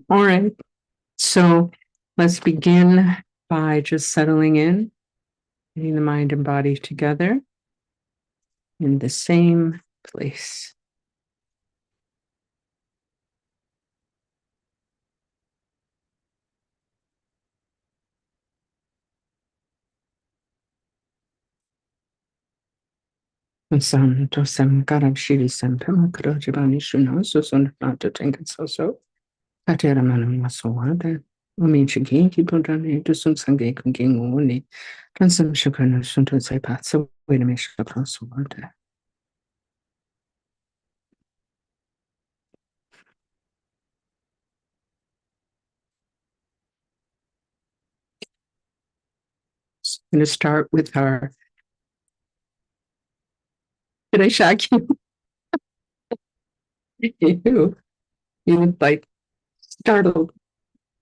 All right, so let's begin by just settling in, getting the mind and body together in the same place. Sam dosam karam shiri sam pema karajibani shuna so son to think it so. Katera manam maswada. Umi chigi kipodane to some sange king only. Transum shukana sunto say pat so wait a minute swada. I'm going to start with our. Did I shock you? You look like startled.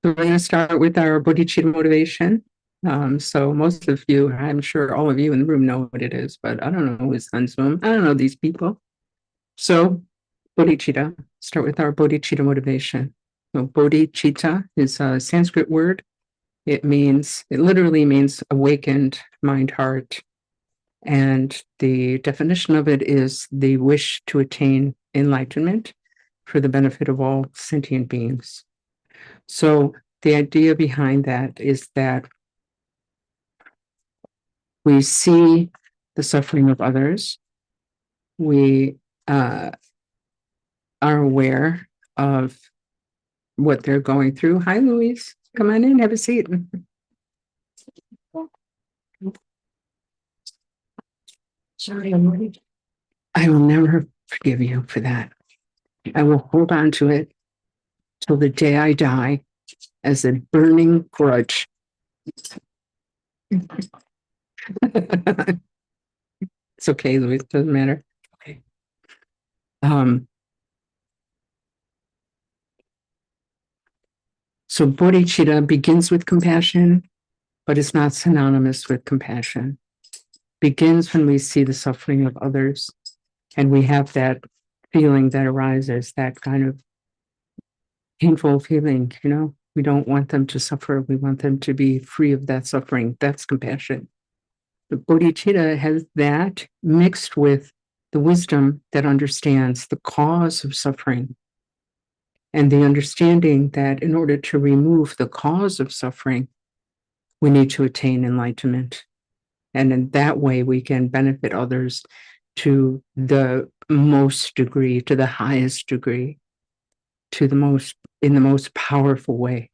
So we're going to start with our bodhicitta motivation. So most of you, I'm sure all of you in the room know what it is, but I don't know who's on Zoom. I don't know these people. So bodhicitta, start with our bodhicitta motivation. So bodhicitta is a Sanskrit word. It literally means awakened mind, heart. And the definition of it is the wish to attain enlightenment for the benefit of all sentient beings. So the idea behind that is that we see the suffering of others. We are aware of what they're going through. Hi, Louise. Come on in, have a seat. Sorry, I'm late. I will never forgive you for that. I will hold on to it till the day I die as a burning grudge. It's okay, Louise, doesn't matter. Okay. So bodhicitta begins with compassion, but it's not synonymous with compassion. Begins when we see the suffering of others and we have that feeling that arises, that kind of painful feeling, we don't want them to suffer. We want them to be free of that suffering. That's compassion. The bodhicitta has that mixed with the wisdom that understands the cause of suffering and the understanding that in order to remove the cause of suffering, we need to attain enlightenment. And in that way, we can benefit others to the most degree, to the highest degree, in the most powerful way.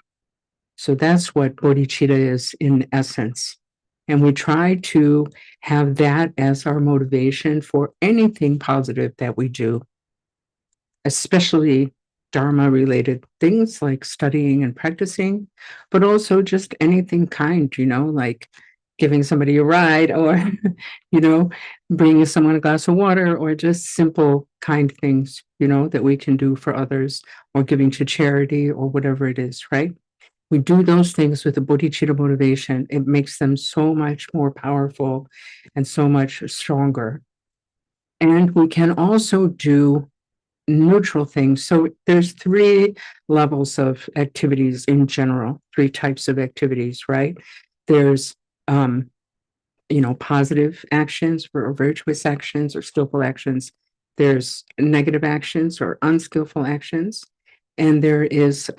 So that's what bodhicitta is in essence. And we try to have that as our motivation for anything positive that we do, especially Dharma related things like studying and practicing, but also just anything kind, like giving somebody a ride or, bringing someone a glass of water or just simple kind things, that we can do for others or giving to charity or whatever it is, right? We do those things with the bodhicitta motivation. It makes them so much more powerful and so much stronger. And we can also do neutral things. So there's 3 levels of activities in general, 3 types of activities, right? There's, positive actions or virtuous actions or skillful actions. There's negative actions or unskillful actions. And there is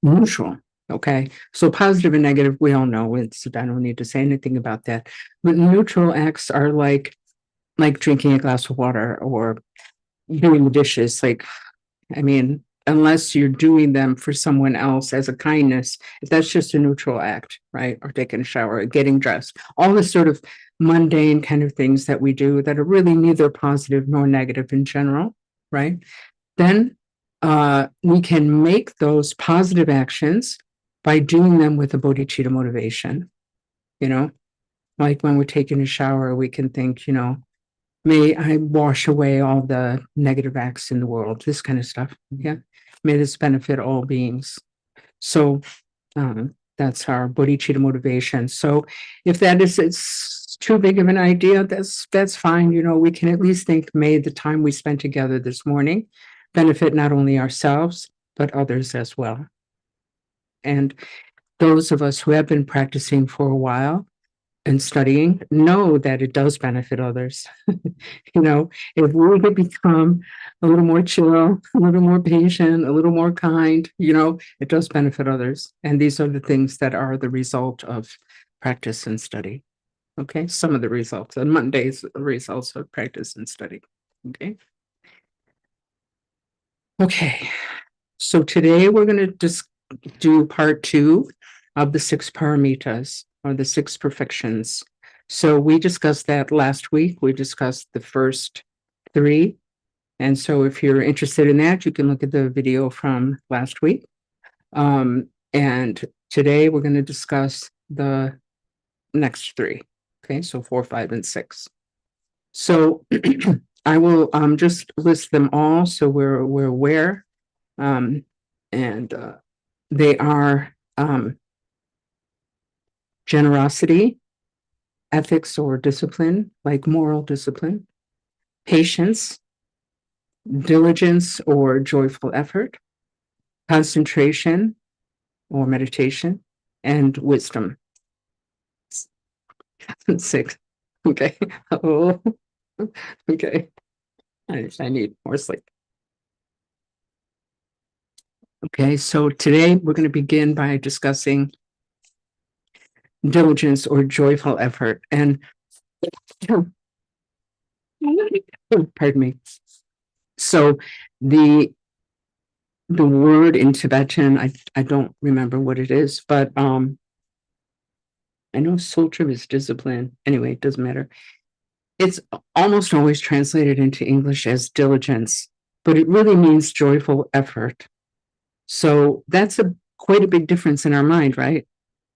neutral. Okay. So positive and negative, we all know I don't need to say anything about that. But neutral acts are like drinking a glass of water or doing the dishes. Unless you're doing them for someone else as a kindness, that's just a neutral act, right? Or taking a shower, or getting dressed, all the sort of mundane kind of things that we do that are really neither positive nor negative in general, right? Then we can make those positive actions by doing them with a bodhicitta motivation, like when we're taking a shower, we can think, may I wash away all the negative acts in the world, this kind of stuff. Yeah. May this benefit all beings. So that's our bodhicitta motivation. So if it's too big of an idea, that's fine. We can at least think, may the time we spent together this morning benefit not only ourselves, but others as well. And those of us who have been practicing for a while and studying know that it does benefit others. If we could become a little more chill, a little more patient, a little more kind, it does benefit others. And these are the things that are the result of practice and study. Okay, some of the results, and Monday's results of practice and study. Okay. Okay, so today we're going to just do part 2 of the 6 paramitas, or the 6 perfections. So we discussed that last week. We discussed the first 3. And so if you're interested in that, you can look at the video from last week. And today we're going to discuss the next 3. Okay, so 4, 5, and 6. So I will just list them all so we're aware. And they are generosity, ethics or discipline, like moral discipline, patience, diligence or joyful effort, concentration or meditation, and wisdom. 6. Okay. Oh, okay. I need more sleep. Okay, so today we're going to begin by discussing diligence or joyful effort. And pardon me. So the word in Tibetan, I don't remember what it is, but I know sutra is discipline. Anyway, it doesn't matter. It's almost always translated into English as diligence, but it really means joyful effort. So that's quite a big difference in our mind, right?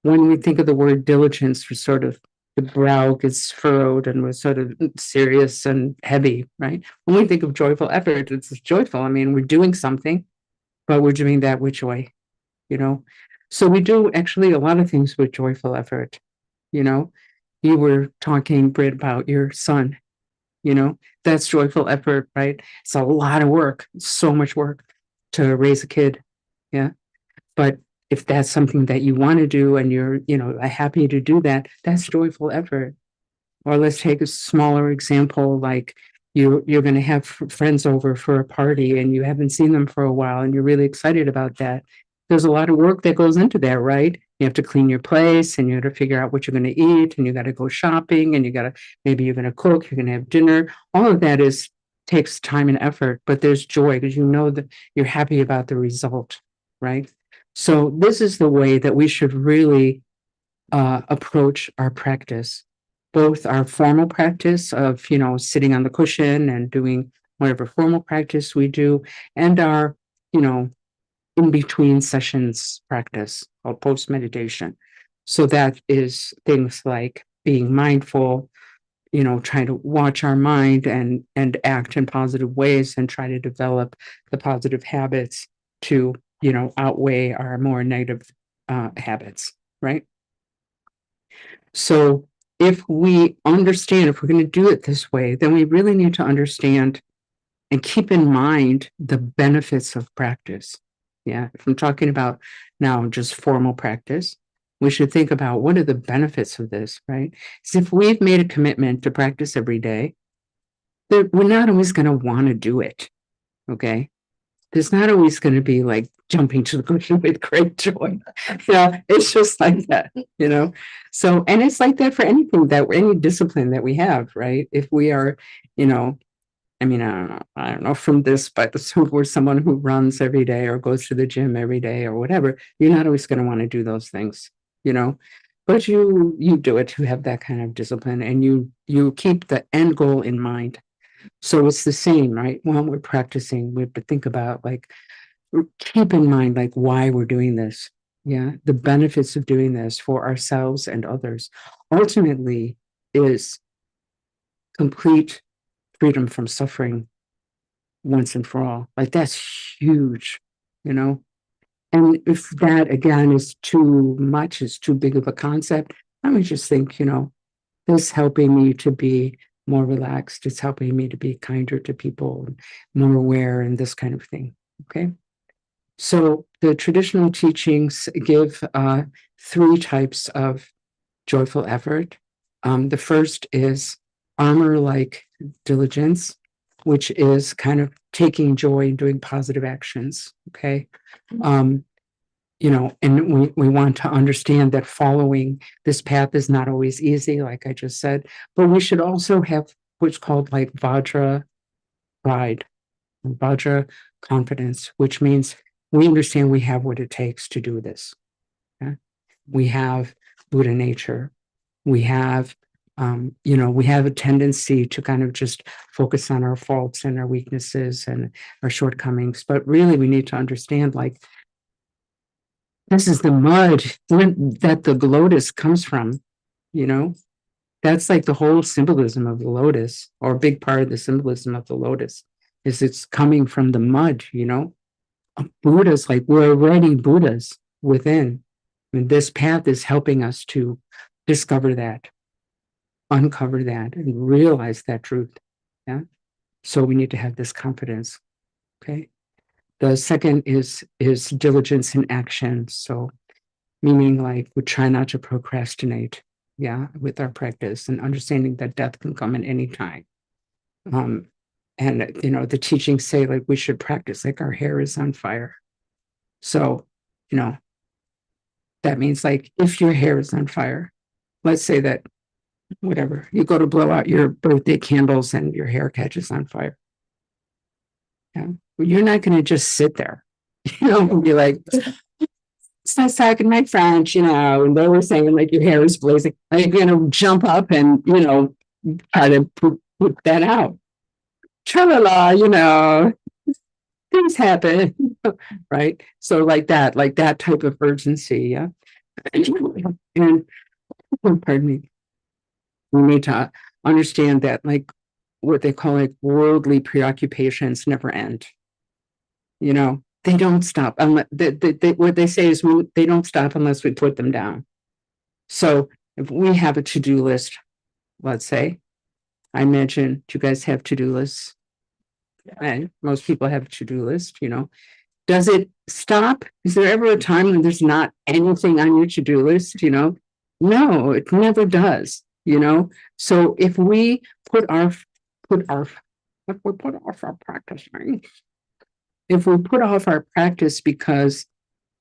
When we think of the word diligence, we're sort of, the brow gets furrowed and we're sort of serious and heavy, right? When we think of joyful effort, it's joyful. I mean, we're doing something, but we're doing that with joy, So we do actually a lot of things with joyful effort, You were talking, Britt, about your son, That's joyful effort, right? It's a lot of work, so much work to raise a kid, yeah. But if that's something that you want to do and you're, happy to do that, that's joyful effort. Or let's take a smaller example, like you're going to have friends over for a party and you haven't seen them for a while and you're really excited about that. There's a lot of work that goes into that, right? You have to clean your place and you have to figure out what you're going to eat and you got to go shopping and maybe you're going to cook, you're going to have dinner. All of that takes time and effort, but there's joy because you know that you're happy about the result, right? So this is the way that we should really approach our practice, both our formal practice of, sitting on the cushion and doing whatever formal practice we do, and our, in between sessions practice called post meditation. So that is things like being mindful, trying to watch our mind and act in positive ways and try to develop the positive habits to, outweigh our more negative habits, right? So if we understand, if we're going to do it this way, then we really need to understand and keep in mind the benefits of practice. Yeah, if I'm talking about now just formal practice, we should think about what are the benefits of this, right? So if we've made a commitment to practice every day, we're not always going to want to do it, okay? There's not always going to be like jumping to the cushion with great joy. It's just like that, So, and it's like that for anything any discipline that we have, right? If we are, I don't know from this, but so we're someone who runs every day or goes to the gym every day or whatever, you're not always going to want to do those things, but you do it to have that kind of discipline and you keep the end goal in mind. So it's the same, right? When we're practicing, we have to think about keep in mind why we're doing this. Yeah. The benefits of doing this for ourselves and others ultimately is complete freedom from suffering once and for all. That's huge, And if that again is too much, is too big of a concept, I would just think, this helping me to be more relaxed. It's helping me to be kinder to people, more aware, and this kind of thing. Okay. So the traditional teachings give three types of joyful effort. The first is armor-like diligence, which is kind of taking joy in doing positive actions. Okay. And we want to understand that following this path is not always easy, like I just said, but we should also have what's called like Vajra pride, Vajra confidence, which means we understand we have what it takes to do this. Okay? We have Buddha nature. We have, we have a tendency to kind of just focus on our faults and our weaknesses and our shortcomings. But really, we need to understand, like, this is the mud that the lotus comes from, you know? That's like the whole symbolism of the lotus, or a big part of the symbolism of the lotus, is it's coming from the mud, Buddha's like, we're already Buddhas within. And this path is helping us to discover that, uncover that, and realize that truth. Yeah. So we need to have this confidence. Okay. The second is diligence in action. So meaning like we try not to procrastinate, with our practice, and understanding that death can come at any time. And the teachings say like we should practice like our hair is on fire. So, that means like if your hair is on fire, let's say that whatever, you go to blow out your birthday candles and your hair catches on fire. Yeah. Well, you're not going to just sit there, and be like, it's not talking my French, and they were saying like your hair is blazing. Are you going to jump up and, try to put that out? Tra-la-la, things happen, right? So like that type of urgency, yeah. And pardon me, we need to understand that like what they call like worldly preoccupations never end. They don't stop unless what they say is they don't stop unless we put them down. So if we have a to-do list, let's say, I imagine you guys have to-do lists, and most people have a to-do list, Does it stop? Is there ever a time when there's not anything on your to-do list, No, it never does, So if we put off our practice, right? If we put off our practice because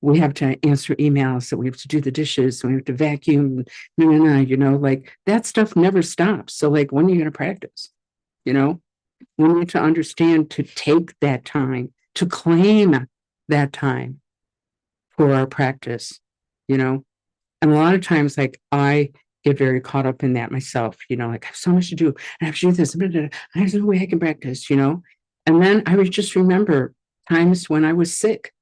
we have to answer emails, so we have to do the dishes, so we have to vacuum, like that stuff never stops. So like, when are you going to practice? We need to understand to take that time, to claim that time for our practice, And a lot of times, like, I get very caught up in that myself, like I have so much to do. I have to do this. There's no way I can practice, And then I would just remember times when I was sick,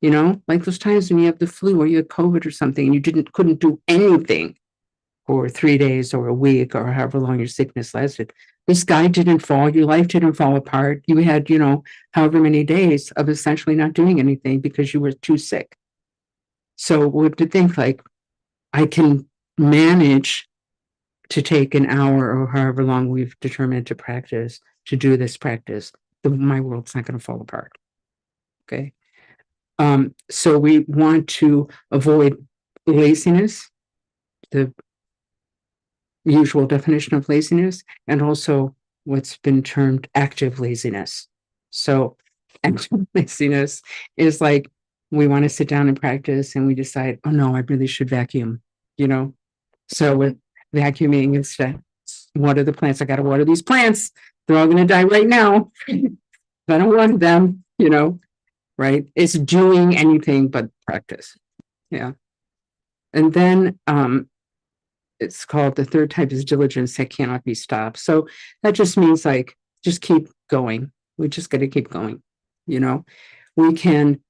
like those times when you have the flu or you had COVID or something and you couldn't do anything for 3 days or a week or however long your sickness lasted. The sky didn't fall, your life didn't fall apart. You had, however many days of essentially not doing anything because you were too sick. So what to think, like, I can manage to take an hour or however long we've determined to practice, to do this practice, my world's not going to fall apart. Okay. So we want to avoid laziness, the usual definition of laziness, and also what's been termed active laziness. So active laziness is like we want to sit down and practice and we decide, oh no, I really should vacuum, So with vacuuming instead, water the plants. I got to water these plants. They're all going to die right now. I don't want them, right? It's doing anything but practice. Yeah. And then it's called, the third type is diligence that cannot be stopped. So that just means like, just keep going. We just got to keep going. We can,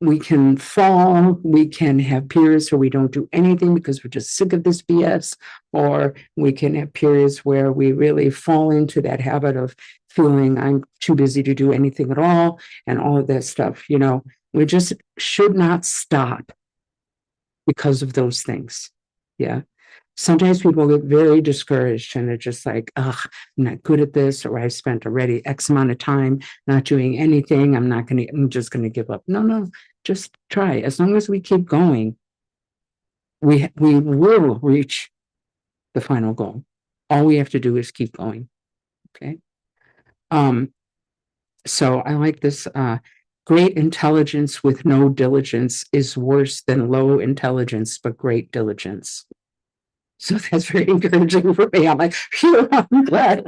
we can fall, we can have periods where we don't do anything because we're just sick of this BS, or we can have periods where we really fall into that habit of feeling I'm too busy to do anything at all, and all of that stuff. We just should not stop because of those things. Yeah. Sometimes people get very discouraged and they're just like, ugh, I'm not good at this, or I've spent already X amount of time not doing anything. I'm just going to give up. No, just try. As long as we keep going, we will reach the final goal. All we have to do is keep going. Okay. So I like this, great intelligence with no diligence is worse than low intelligence, but great diligence. So that's very encouraging for me. I'm like, phew, I'm glad.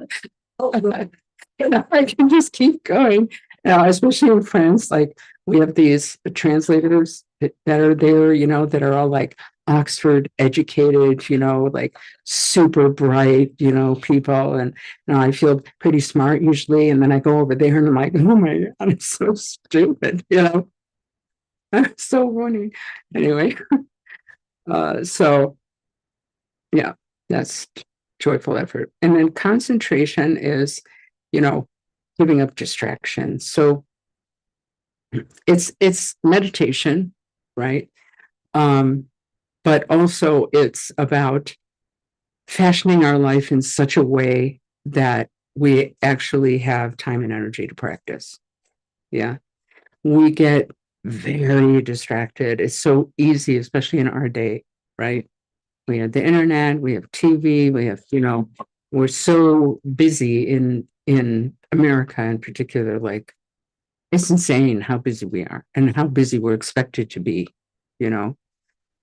I can just keep going. Especially with friends, like we have these translators that are there, that are all like Oxford educated, like super bright, people. And I feel pretty smart usually. And then I go over there and I'm like, oh my God, I'm so stupid, I'm so funny. Anyway, so yeah, that's joyful effort. And then concentration is, giving up distractions. So it's meditation, right? But also it's about fashioning our life in such a way that we actually have time and energy to practice. Yeah. We get very distracted. It's so easy, especially in our day, right? We have the internet, we have TV, we have, we're so busy in America in particular, like it's insane how busy we are and how busy we're expected to be.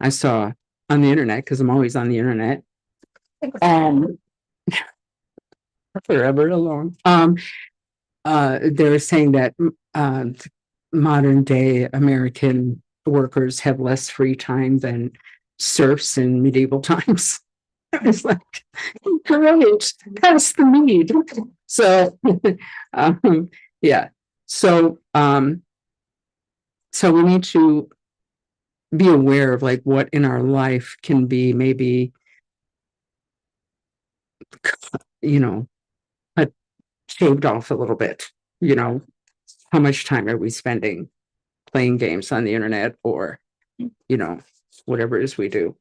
I saw on the internet, because I'm always on the internet, forever alone. They were saying that modern day American workers have less free time than serfs in medieval times. It's like, great, that's the need. So, yeah. So, so we need to be aware of like what in our life can be maybe, shaved off a little bit. How much time are we spending playing games on the internet or, whatever it is we do.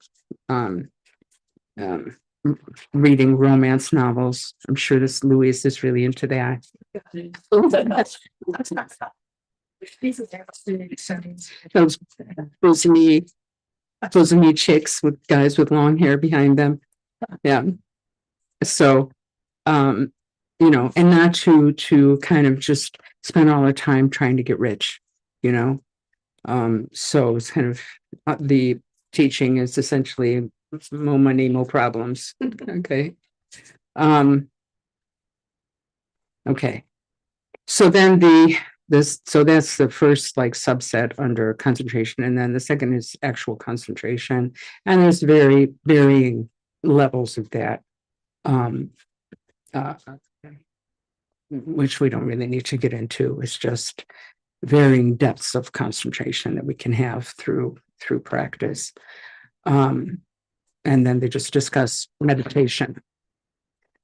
Reading romance novels. I'm sure this Louise is really into that. Those me chicks with guys with long hair behind them. Yeah. So, and not to kind of just spend all our time trying to get rich, so it's kind of the teaching is essentially more money, more problems. Okay. Okay. So then so that's the first like subset under concentration. And then the second is actual concentration. And there's very varying levels of that. Which we don't really need to get into. It's just varying depths of concentration that we can have through practice. And then they just discuss meditation.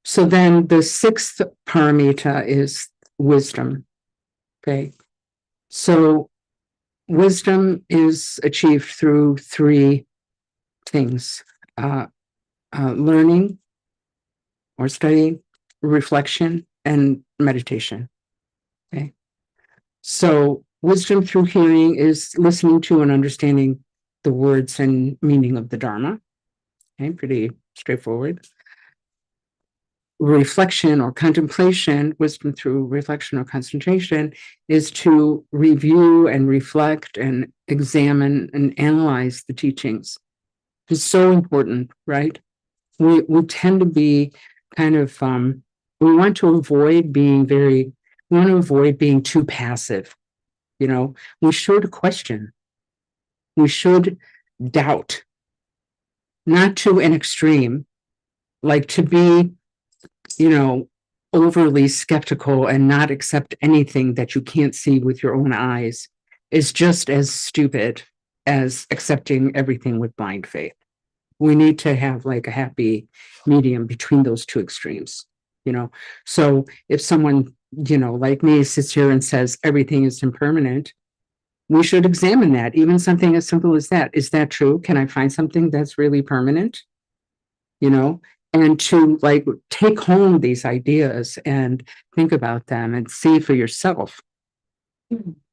So then the sixth paramita is wisdom. Okay. So wisdom is achieved through three things: learning or studying, reflection, and meditation. Okay. So wisdom through hearing is listening to and understanding the words and meaning of the Dharma. Okay, pretty straightforward. Reflection or contemplation, wisdom through reflection or concentration, is to review and reflect and examine and analyze the teachings. It's so important, right? We tend to be kind of, we want to avoid being too passive. We should question. We should doubt, not to an extreme, like to be, overly skeptical and not accept anything that you can't see with your own eyes is just as stupid as accepting everything with blind faith. We need to have like a happy medium between those two extremes, So if someone, like me sits here and says everything is impermanent, we should examine that. Even something as simple as that. Is that true? Can I find something that's really permanent? you know, and to like take home these ideas and think about them and see for yourself.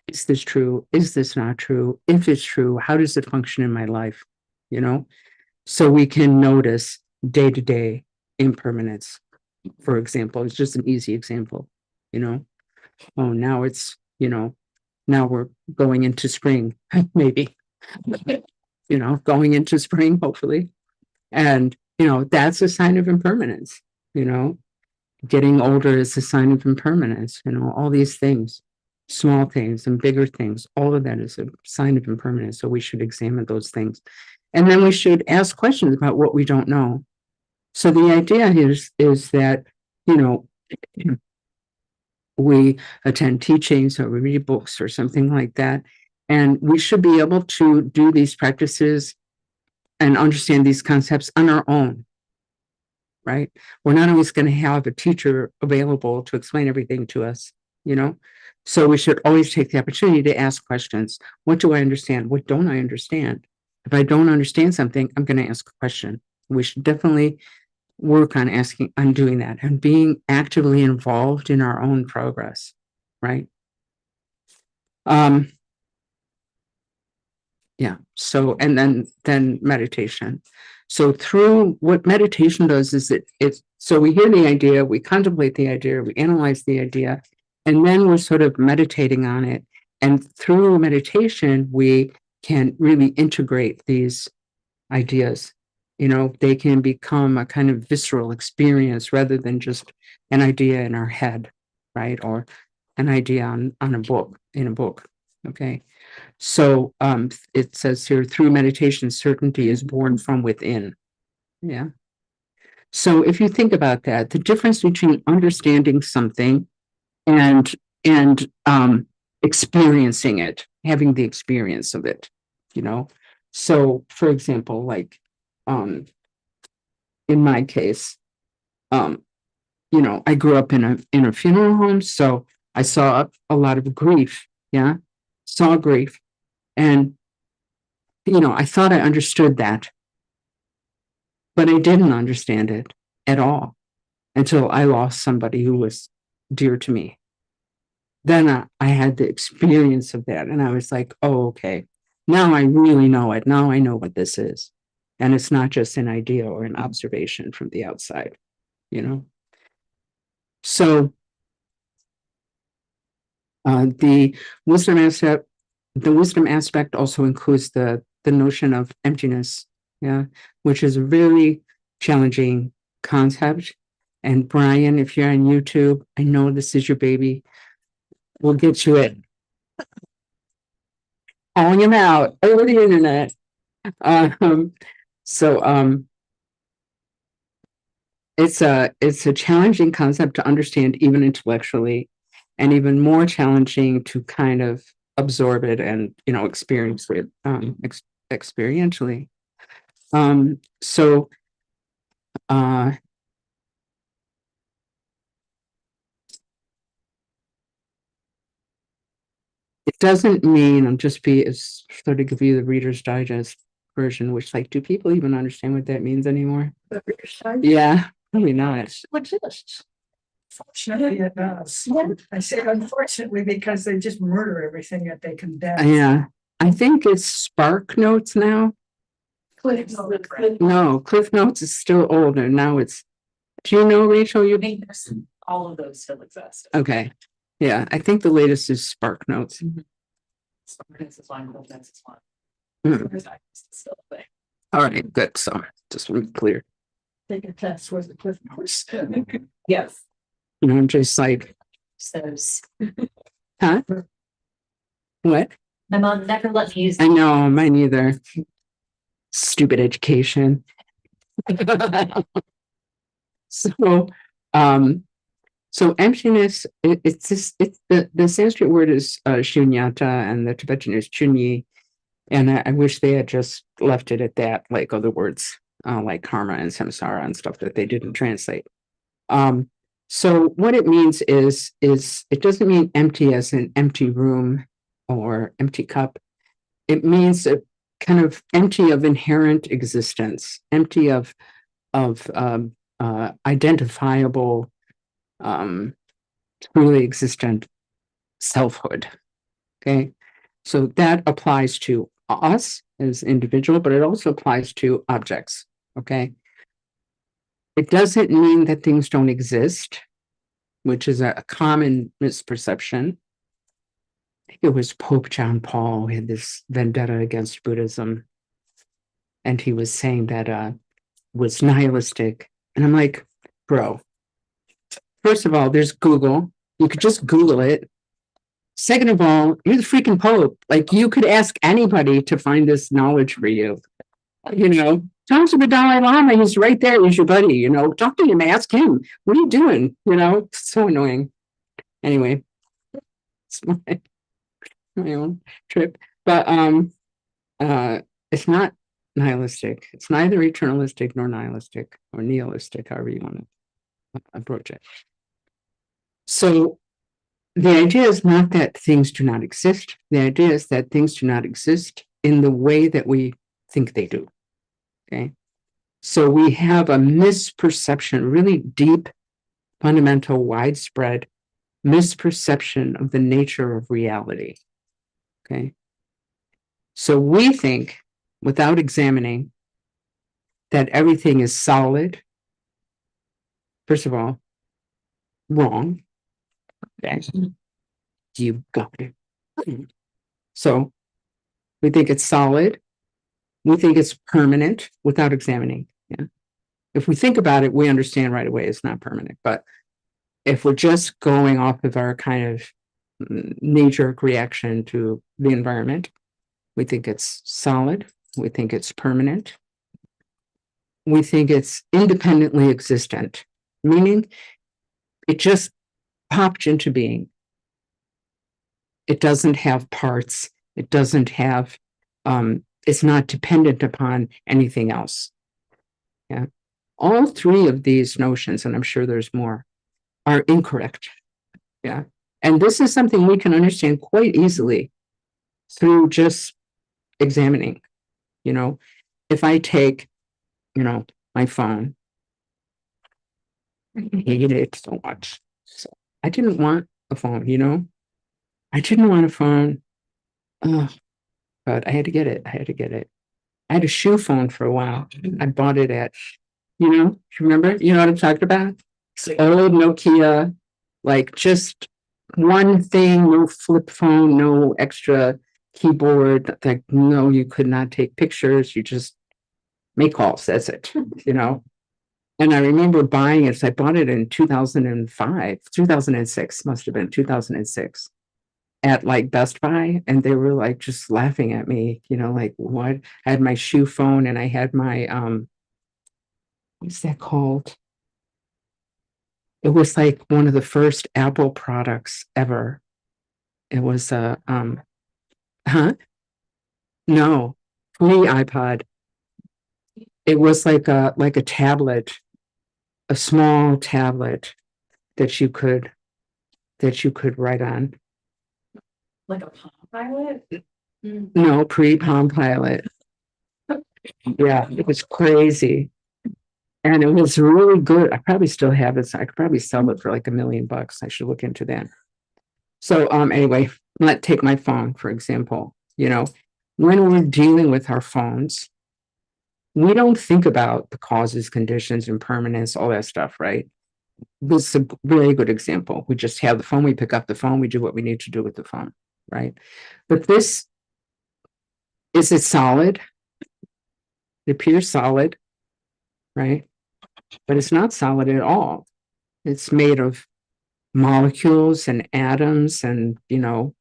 Is this true? Is this not true? If it's true, how does it function in my life? You know, so we can notice day to day impermanence. For example, it's just an easy example, you know. Oh, now it's, you know, now we're going into spring, maybe, you know, going into spring, hopefully. And, you know, that's a sign of impermanence, you know, getting older is a sign of impermanence, you know, all these things, small things and bigger things, all of that is a sign of impermanence. So we should examine those things. And then we should ask questions about what we don't know. So the idea is that, you know, we attend teachings or we read books or something like that. And we should be able to do these practices and understand these concepts on our own, right? We're not always going to have a teacher available to explain everything to us, you know? So we should always take the opportunity to ask questions. What do I understand? What don't I understand? If I don't understand something, I'm going to ask a question. We should definitely work on doing that and being actively involved in our own progress, right? Yeah. So, and then meditation. So through what meditation does is so we hear the idea, we contemplate the idea, we analyze the idea, and then we're sort of meditating on it. And through meditation, we can really integrate these ideas. You know, they can become a kind of visceral experience rather than just an idea in our head, right? Or an idea on a book, in a book. Okay. So it says here, through meditation, certainty is born from within. Yeah. So if you think about that, the difference between understanding something and experiencing it, having the experience of it, you know. So for example, like in my case, you know, I grew up in a funeral home, so I saw a lot of grief. Yeah. Saw grief. And you know, I thought I understood that, but I didn't understand it at all until I lost somebody who was dear to me. Then I had the experience of that, and I was like, oh, okay, now I really know it. Now I know what this is. And it's not just an idea or an observation from the outside, you know? So the wisdom aspect also includes the notion of emptiness, yeah, which is a very challenging concept. And Brian, if you're on YouTube, I know this is your baby. We'll get you it. Calling him out over the internet. So it's a challenging concept to understand even intellectually, and even more challenging to kind of absorb it and, you know, experience it experientially. So it doesn't mean I'm just sort of give you the Reader's Digest version, which, like, do people even understand what that means anymore? Yeah, probably not. What's this? Fortunately, it does. I say unfortunately because they just murder everything that they condemn. Yeah, I think it's Spark Notes now. No, Cliff Notes is still older. Now it's, do you know, Rachel? You all of those still exist. okay? Yeah, I think the latest is Spark Notes. This is one, this is one. Mhm. Still a thing. All right, good. So just want to be clear. Take a test with the Cliff Notes. Yes. You know, I'm just like, Those. huh? What? My mom never let me use. I know, mine either. Stupid education. So, so emptiness, it's the Sanskrit word is shunyata, and the Tibetan is chunyi. And I wish they had just left it at that, like other words, like karma and samsara and stuff that they didn't translate. So what it means is it doesn't mean empty as an empty room or empty cup. It means a kind of empty of inherent existence, empty of identifiable, truly existent selfhood. Okay, so that applies to us as individual, but it also applies to objects. Okay, it doesn't mean that things don't exist, which is a common misperception. I think it was Pope John Paul who had this vendetta against Buddhism, and he was saying that was nihilistic. And I'm like, bro, first of all, there's Google. You could just Google it. Second of all, you're the freaking Pope. Like, you could ask anybody to find this knowledge for you. You know, talk to the Dalai Lama. He's right there. He's your buddy. You know, talk to him. Ask him. What are you doing? You know, it's so annoying. Anyway, it's my own trip. But it's not nihilistic. It's neither eternalistic nor nihilistic or nihilistic, however you want to approach it. So the idea is not that things do not exist. The idea is that things do not exist in the way that we think they do. Okay. So we have a misperception, really deep, fundamental, widespread misperception of the nature of reality. Okay. So we think, without examining, that everything is solid. First of all, wrong. Okay. You got it. So we think it's solid. We think it's permanent without examining. Yeah. If we think about it, we understand right away it's not permanent. But if we're just going off of our kind of knee-jerk reaction to the environment, we think it's solid. We think it's permanent. We think it's independently existent, meaning it just popped into being. It doesn't have parts. It doesn't have, it's not dependent upon anything else. Yeah. All three of these notions, and I'm sure there's more, are incorrect. Yeah. And this is something we can understand quite easily through just examining. You know, if I take, you know, my phone, I hate it so much. So I didn't want a phone, you know, I didn't want a phone. But I had to get it. I had to get it. I had a shoe phone for a while. I bought it at, you know, you remember? You know what I'm talking about? It's the old Nokia, like just one thing, no flip phone, no extra keyboard. Like, no, you could not take pictures. You just make calls. That's it, you know? And I remember buying it. So I bought it in 2005, 2006, must have been 2006. At like Best Buy, and they were like just laughing at me, you know, like, what? I had my shoe phone and I had my what's that called? It was like one of the first Apple products ever. It was no, pre-iPod. It was like a tablet, a small tablet that you could write on. Like a Palm Pilot? No, pre-Palm Pilot. Yeah, it was crazy. And it was really good. I probably still have it. So I could probably sell it for like $1 million. I should look into that. So anyway, let's take my phone, for example. You know, when we're dealing with our phones, we don't think about the causes, conditions, impermanence, all that stuff, right? This is a very good example. We just have the phone, we pick up the phone, we do what we need to do with the phone, right? But this, is it solid? It appears solid, right? But it's not solid at all. It's made of molecules and atoms, and, you know,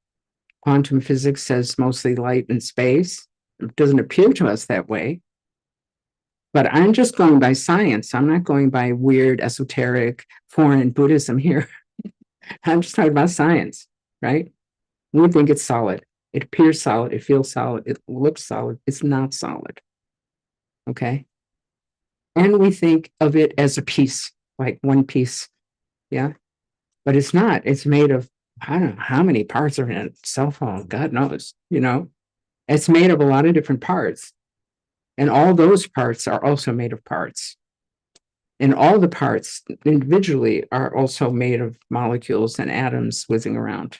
quantum physics says mostly light and space. It doesn't appear to us that way. But I'm just going by science. I'm not going by weird, esoteric, foreign Buddhism here. I'm just talking about science, right? We think it's solid. It appears solid. It feels solid. It looks solid. It's not solid. Okay? And we think of it as a piece, like one piece. Yeah? But it's not. It's made of, I don't know how many parts are in a cell phone. God knows, you know? It's made of a lot of different parts. And all those parts are also made of parts. And all the parts individually are also made of molecules and atoms whizzing around.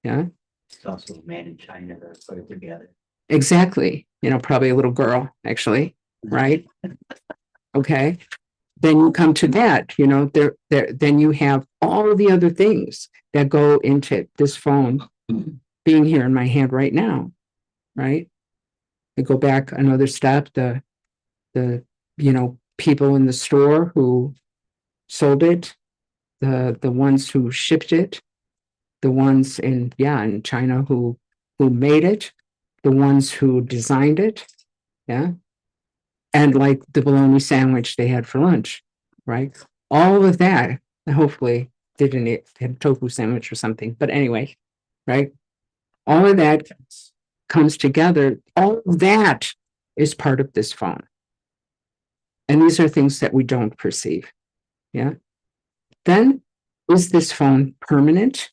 Yeah, It's also a man in China that put it together. exactly. Probably a little girl, actually, right? Okay. Then you come to that, then you have all the other things that go into this phone being here in my hand right now, right? I go back another step, the people in the store who sold it, the ones who shipped it, the ones in China who made it, the ones who designed it, yeah, and like the bologna sandwich they had for lunch, right? All of that, hopefully they didn't eat, they had a tofu sandwich or something, but anyway, right? All of that comes together. All of that is part of this phone. And these are things that we don't perceive. Yeah. Then, is this phone permanent?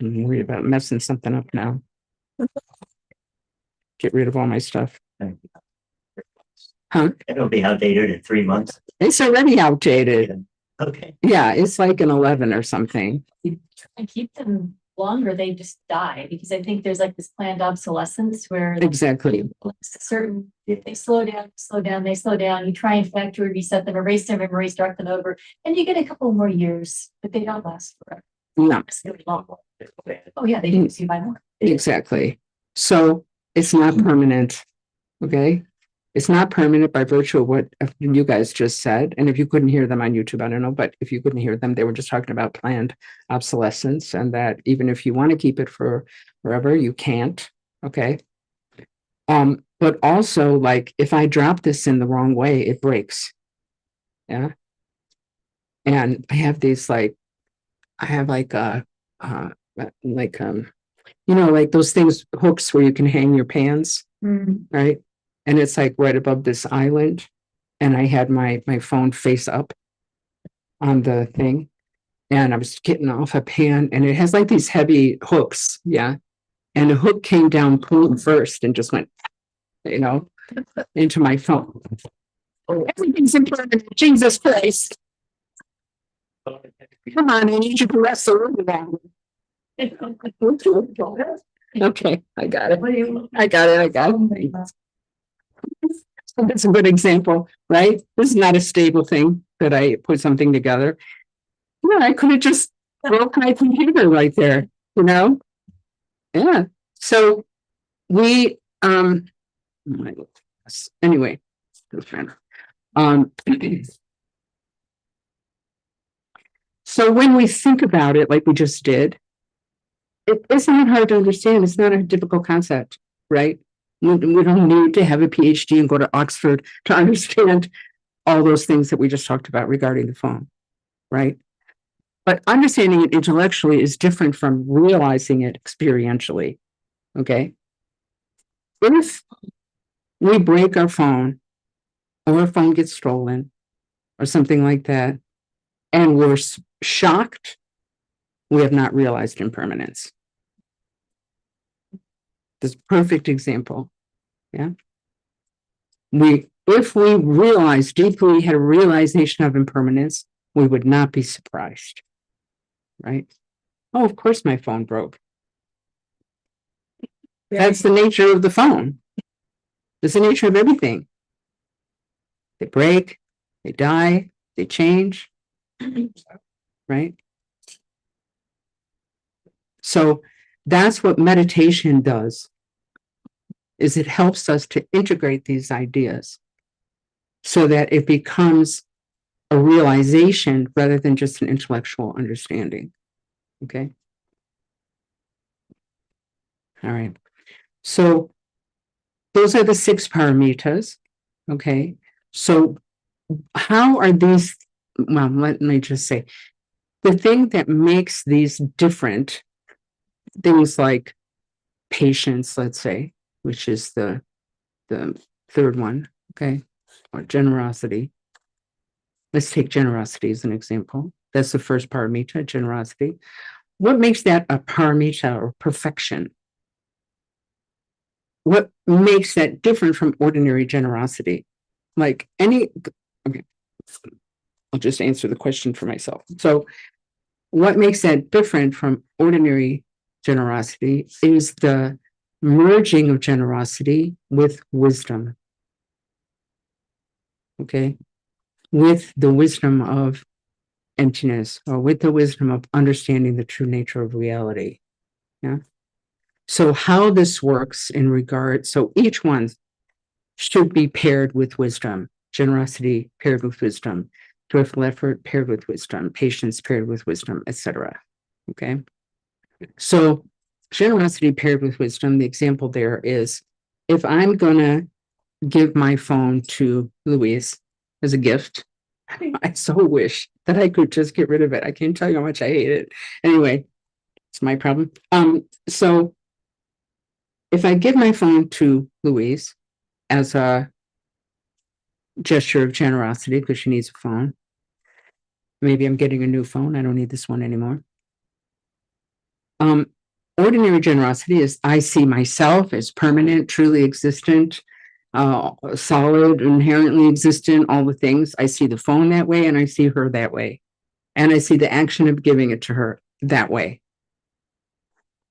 I'm worried about messing something up now. Get rid of all my stuff. Huh? It'll be outdated in 3 months. It's already outdated. Okay. Yeah, it's like an 11 or something. I keep them longer, they just die, because I think there's like this planned obsolescence where like, Exactly. certain, if they slow down, you try and factory reset them, erase their memory, start them over, and you get a couple more years, but they don't last forever. No, It's really long. Oh yeah, they do, so you buy more. exactly. So it's not permanent. Okay. It's not permanent by virtue of what you guys just said. And if you couldn't hear them on YouTube, I don't know, but if you couldn't hear them, they were just talking about planned obsolescence, and that even if you want to keep it for forever, you can't. Okay. But also, like, if I drop this in the wrong way, it breaks. Yeah. And I have these like like those things, hooks where you can hang your pans, right? And it's like right above this island. And I had my phone face up on the thing. And I was getting off a pan, and it has like these heavy hooks. Yeah. And the hook came down point first and just went, into my phone. Oh, everything's impermanent. Jesus Christ. Come on, I need you to wrestle with that. Okay, I got it. I got it. So that's a good example, right? This is not a stable thing that I put something together. Yeah, I could have just broke my computer right there, Yeah. So we anyway. So when we think about it like we just did, it's not hard to understand. It's not a difficult concept, right? We don't need to have a PhD and go to Oxford to understand all those things that we just talked about regarding the phone, right? But understanding it intellectually is different from realizing it experientially, okay? If we break our phone, or a phone gets stolen, or something like that, and we're shocked, we have not realized impermanence. This perfect example. Yeah. If we realized deeply, had a realization of impermanence, we would not be surprised. Right? Oh, of course my phone broke. That's the nature of the phone. It's the nature of everything. They break, they die, they change. Right? So that's what meditation does, is it helps us to integrate these ideas so that it becomes a realization rather than just an intellectual understanding. Okay. All right. So those are the 6 paramitas. Okay. So how are these? Well, let me just say, the thing that makes these different, things like patience, let's say, which is the 3rd one, okay, or generosity. Let's take generosity as an example. That's the first paramita, generosity. What makes that a paramita or perfection? What makes that different from ordinary generosity? Like okay. I'll just answer the question for myself. So what makes that different from ordinary generosity is the merging of generosity with wisdom. Okay. With the wisdom of emptiness, or with the wisdom of understanding the true nature of reality. Yeah. So how this works in regard, so each one should be paired with wisdom, generosity paired with wisdom, joyful effort paired with wisdom, patience paired with wisdom, etc. Okay. So generosity paired with wisdom, the example there is, if I'm gonna give my phone to Louise as a gift, I so wish that I could just get rid of it. I can't tell you how much I hate it. Anyway, it's my problem. So if I give my phone to Louise as a gesture of generosity because she needs a phone, maybe I'm getting a new phone. I don't need this one anymore. Ordinary generosity is I see myself as permanent, truly existent, solid, inherently existent, all the things. I see the phone that way, and I see her that way. And I see the action of giving it to her that way.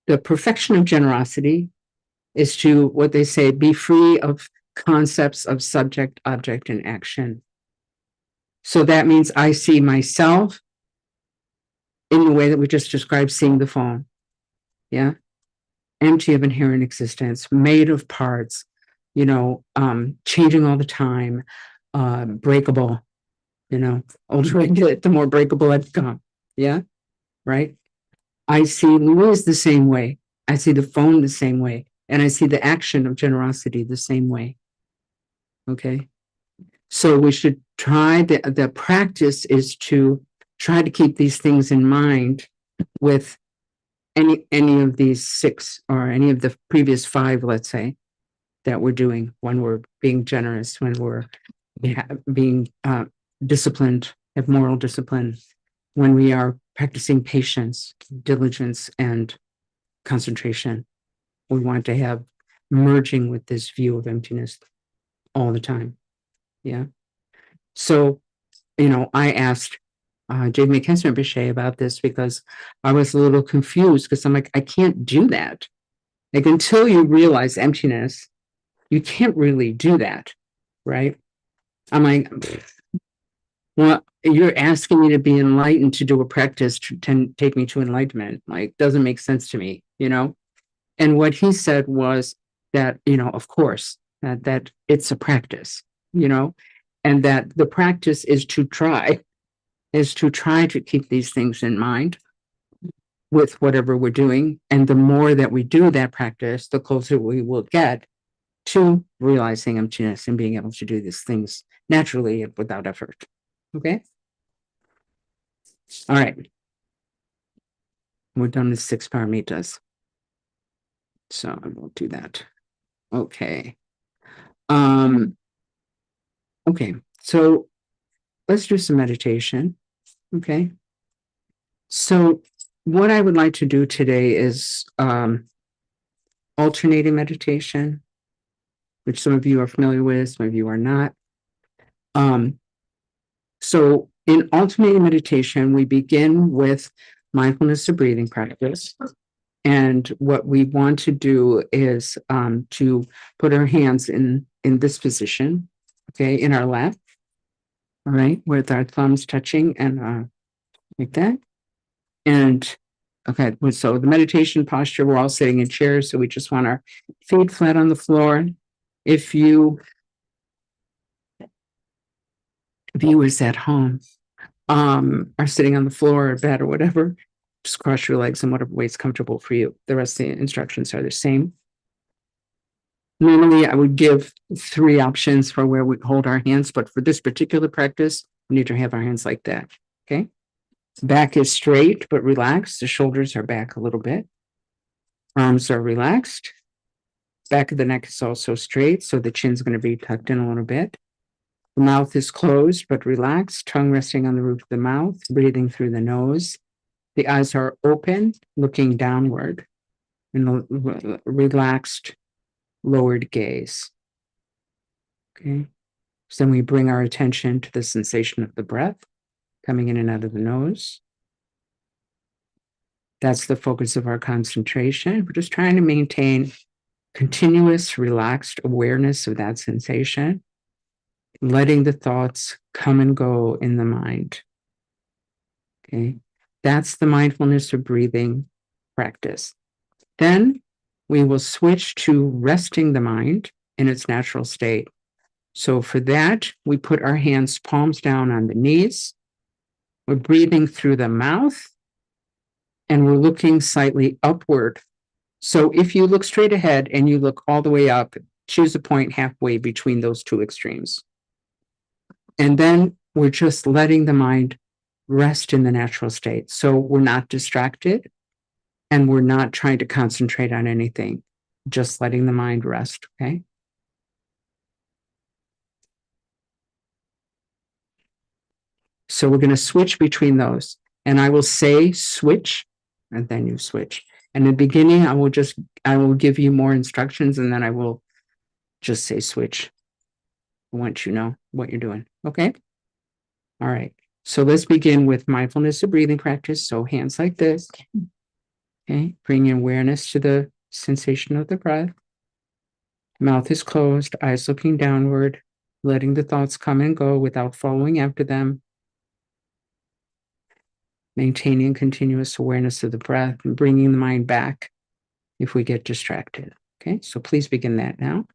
The perfection of generosity is to, what they say, be free of concepts of subject, object, and action. So that means I see myself in the way that we just described seeing the phone. Yeah. Empty of inherent existence, made of parts, changing all the time, breakable, older I get, the more breakable I become. Yeah. Right. I see Louise the same way. I see the phone the same way. And I see the action of generosity the same way. Okay. So we should try, the practice is to try to keep these things in mind with any of these 6 or any of the previous 5, let's say, that we're doing when we're being generous, when we're being disciplined, have moral discipline, when we are practicing patience, diligence, and concentration. We want to have merging with this view of emptiness all the time. Yeah. So, I asked Jamie Kensner-Bichet about this because I was a little confused because I'm like, I can't do that. Like, until you realize emptiness, you can't really do that, right? I'm like, well, you're asking me to be enlightened to do a practice to take me to enlightenment. Like, doesn't make sense to me, And what he said was that, of course, that it's a practice, and that the practice is to try to keep these things in mind with whatever we're doing. And the more that we do that practice, the closer we will get to realizing emptiness and being able to do these things naturally and without effort. Okay. All right. We're done with 6 paramitas. So I won't do that. Okay. Okay. So let's do some meditation. Okay. So what I would like to do today is alternating meditation, which some of you are familiar with, some of you are not. So in alternating meditation, we begin with mindfulness of breathing practice. And what we want to do is to put our hands in this position, okay, in our lap, all right, with our thumbs touching and like that. And okay, so the meditation posture, we're all sitting in chairs, so we just want our feet flat on the floor. If you viewers at home are sitting on the floor or bed or whatever, just cross your legs in whatever way is comfortable for you. The rest of the instructions are the same. Normally, I would give 3 options for where we hold our hands, but for this particular practice, we need to have our hands like that. Okay. Back is straight but relaxed. The shoulders are back a little bit. Arms are relaxed. Back of the neck is also straight, so the chin's going to be tucked in a little bit. The mouth is closed but relaxed, tongue resting on the roof of the mouth, breathing through the nose. The eyes are open, looking downward, and relaxed, lowered gaze. Okay. So then we bring our attention to the sensation of the breath. coming in and out of the nose. That's the focus of our concentration. We're just trying to maintain continuous, relaxed awareness of that sensation, letting the thoughts come and go in the mind. Okay, that's the mindfulness of breathing practice. Then we will switch to resting the mind in its natural state. So for that, we put our hands palms down on the knees. We're breathing through the mouth and we're looking slightly upward. So if you look straight ahead and you look all the way up, choose a point halfway between those two extremes. And then we're just letting the mind rest in the natural state. So we're not distracted and we're not trying to concentrate on anything, just letting the mind rest. Okay. So we're going to switch between those. And I will say switch, and then you switch. And in the beginning, I will give you more instructions, and then I will just say switch once you know what you're doing. Okay. All right. So let's begin with mindfulness of breathing practice. So hands like this. Okay. Bring awareness to the sensation of the breath. Mouth is closed, eyes looking downward, letting the thoughts come and go without following after them. Maintaining continuous awareness of the breath and bringing the mind back if we get distracted. Okay, so please begin that now.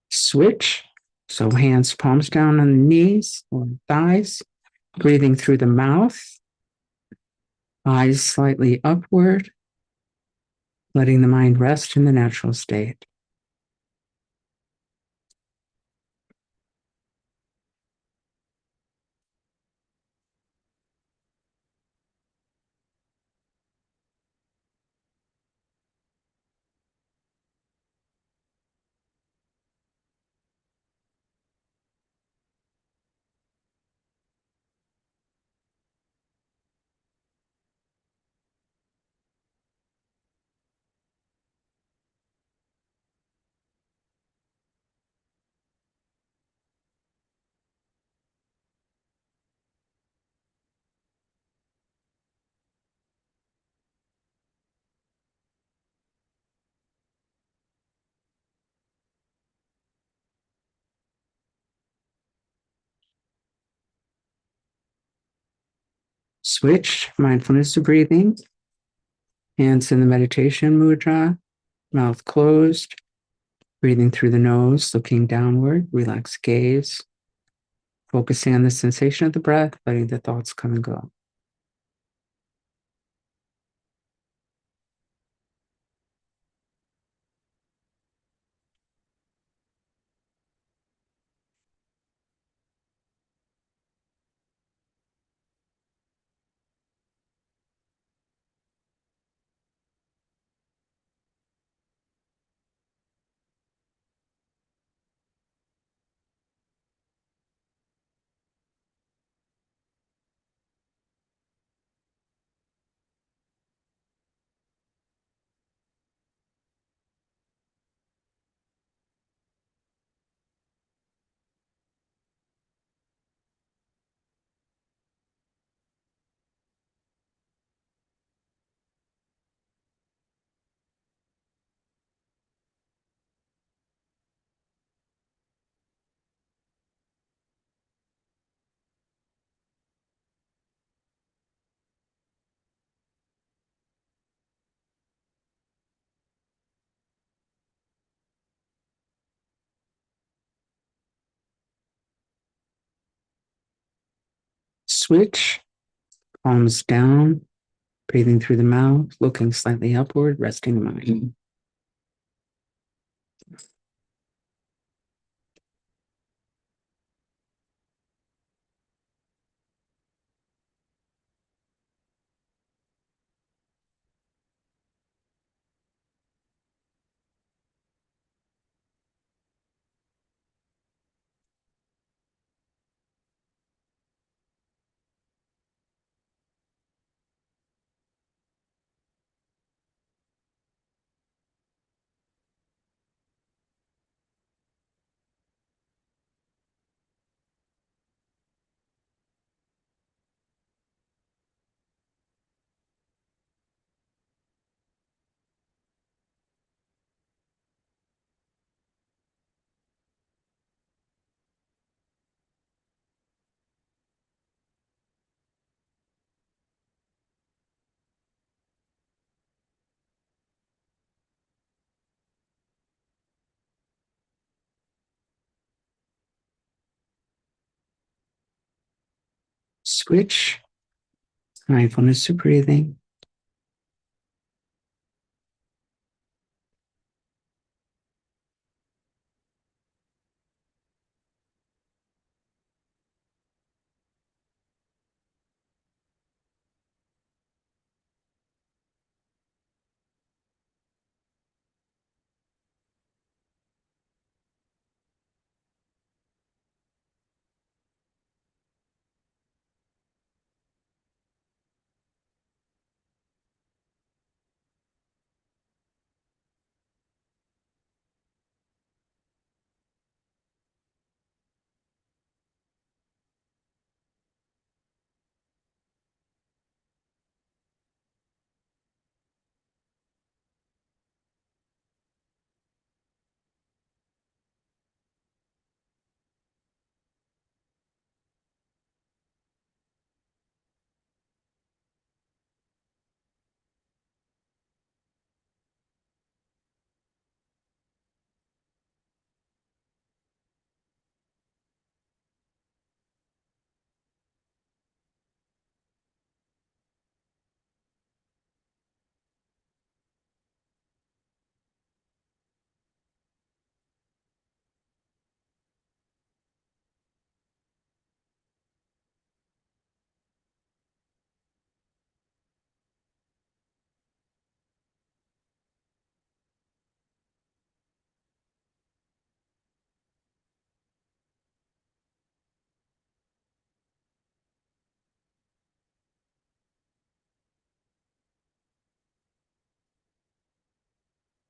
Switch. So hands, palms down on the knees or thighs, breathing through the mouth, eyes slightly upward, letting the mind rest in the natural state. Switch, mindfulness of breathing, hands in the meditation mudra, mouth closed, breathing through the nose, looking downward, relaxed gaze, focusing on the sensation of the breath, letting the thoughts come and go. Switch. Palms down. Breathing through the mouth, looking slightly upward, resting the mind. Switch. Mindfulness to breathing.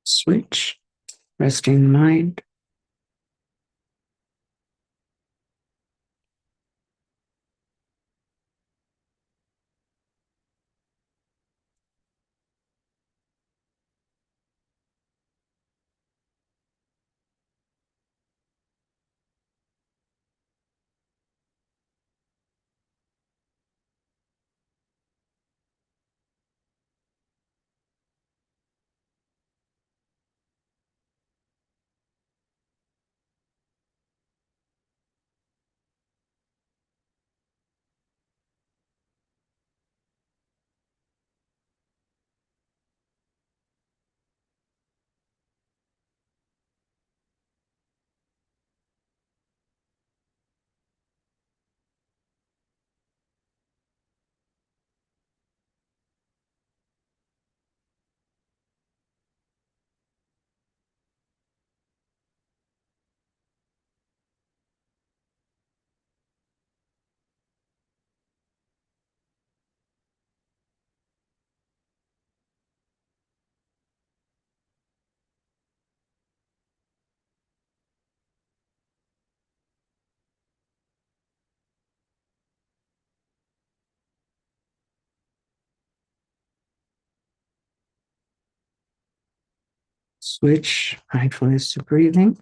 Switch. Resting the mind. Switch. Mindfulness to breathing.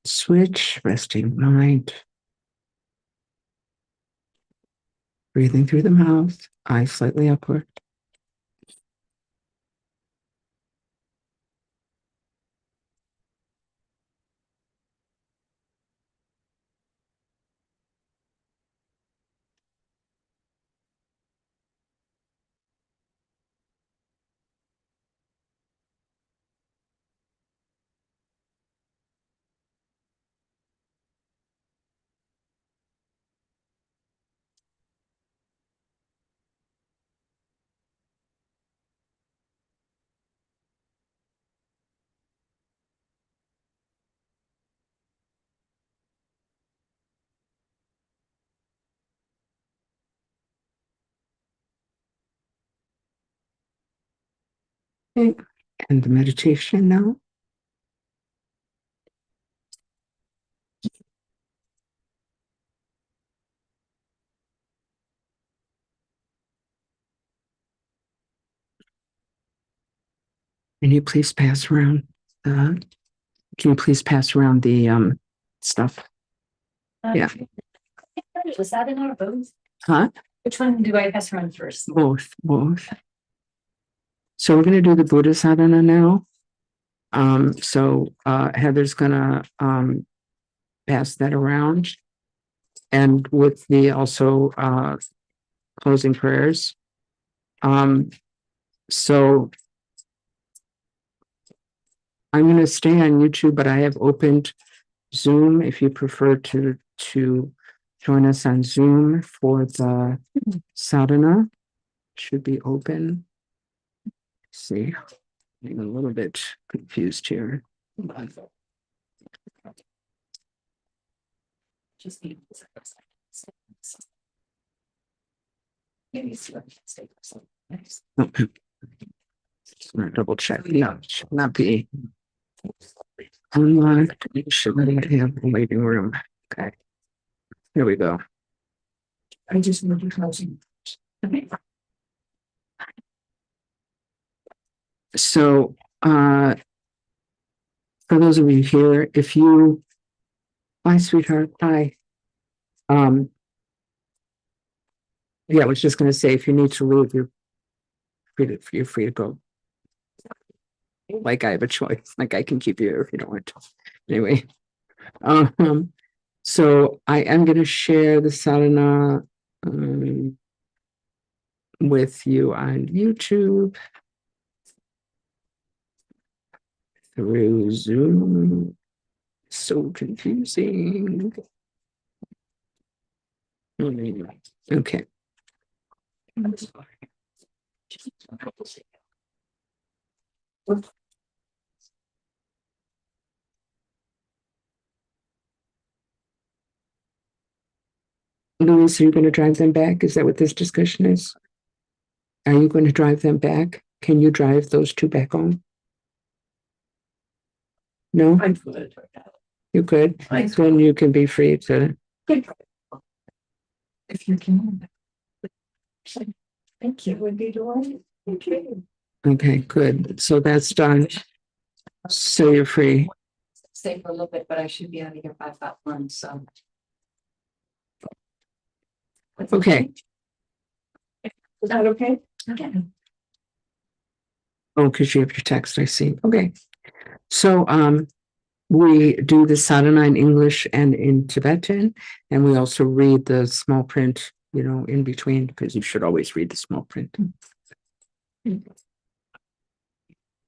Switch, resting mind. Breathing through the mouth, eyes slightly upward. Okay. And the meditation now. Can you please pass around can you please pass around the stuff? Yeah. Was that in our both? Huh? Which one do I pass around first? Both. So we're gonna do the Buddha Sadhana now. So Heather's gonna pass that around. And with the also closing prayers. So I'm going to stay on YouTube, but I have opened Zoom if you prefer to join us on Zoom for the sadhana. Should be open. Let's see, I'm a little bit confused here. Just need. Maybe it's nice. Okay. Just gonna double check. No, it should not be unlocked. It should not have a waiting room. Okay. Here we go. I just need you closing. So for those of you here, if you hi sweetheart, hi. Yeah, I was just gonna say if you need to leave, you're free to go. Like I have a choice, like I can keep you here if you don't want to. Anyway. So I am gonna share the sadhana with you on YouTube through Zoom. So confusing. Okay. Louise, are you going to drive them back? Is that what this discussion is? Are you going to drive them back? Can you drive those two back home? No? I could. You could? Then you can be free to. If you can. Thank you. Would be delighted. Okay. Okay, good. So that's done. So you're free. Stay for a little bit, but I should be out of here by about 1, so. Okay. Is that okay? Okay. Oh, because you have your text, I see. Okay. So we do the sadhana in English and in Tibetan, and we also read the small print, in between, because you should always read the small print.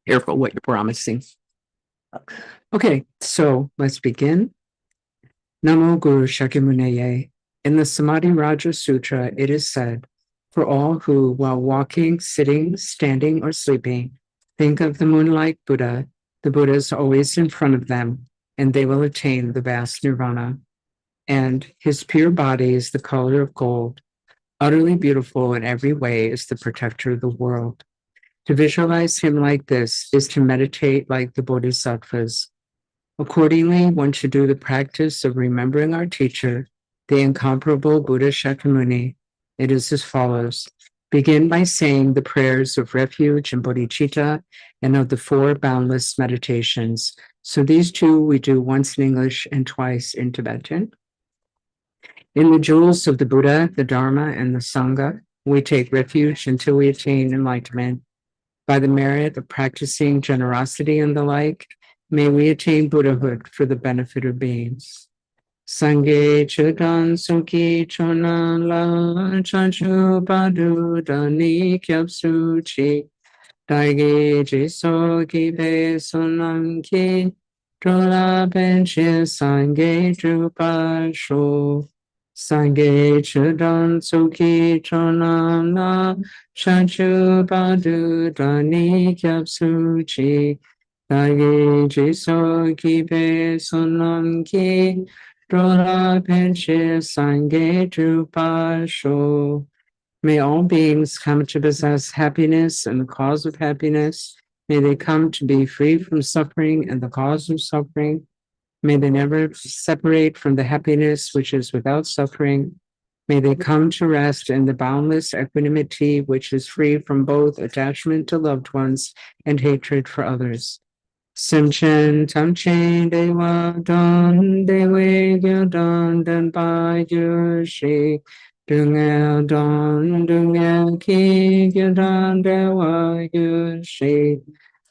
Careful what you're promising. Okay, so let's begin. Namo Guru Shakyamuneye. In the Samadhi Raja Sutra, it is said, for all who, while walking, sitting, standing, or sleeping, think of the moonlight Buddha, the Buddha is always in front of them, and they will attain the vast nirvana. And his pure body is the color of gold, utterly beautiful in every way, is the protector of the world. To visualize him like this is to meditate like the Bodhisattvas. Accordingly, one should do the practice of remembering our teacher, the incomparable Buddha Shakyamuni. It is as follows. Begin by saying the prayers of refuge and bodhicitta and of the 4 boundless meditations. So these two we do once in English and twice in Tibetan. In the jewels of the Buddha, the Dharma, and the Sangha, we take refuge until we attain enlightenment. By the merit of practicing generosity and the like, may we attain Buddhahood for the benefit of beings. Sangye chudan suki chonan la chanchu padu dani kyapsu chi daige jiso ki be sunam ki drola benche sangye drupa sho sangye chudan suki chonan la chanchu padu dani kyapsu chi daige jiso ki be sunam ki Drola Penche Sange Drupa Sho. May all beings come to possess happiness and the cause of happiness. May they come to be free from suffering and the cause of suffering. May they never separate from the happiness which is without suffering. May they come to rest in the boundless equanimity which is free from both attachment to loved ones and hatred for others. Simchen tamchen dewa don dewe gyo don den pa gyo shi dungel don dungel ki gyo don dewa gyo shi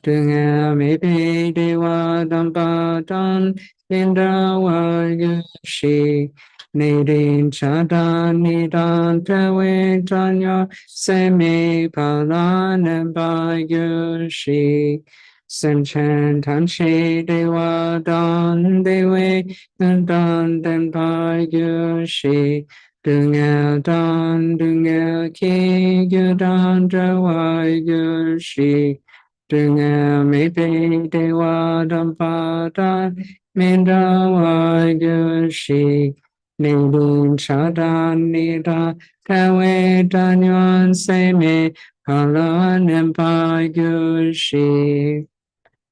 dungel me pe dewa don pa don indra wa gyo shi Nidin chadan nidan tewe tanyo se me palan and ba gyo shi Semchen Tanshe Dewa Don Dewe Don Den Pai Gyu Shi Dungel Don Dungel Ki Gyu Don Dewa Gyu Shi Dungel Me Pe Dewa Don Pa Don Min Dewa Gyu Shi Nidin Chadan Nida Kawe Dan Yuan Se Me Kalan Empa Gyu Shi.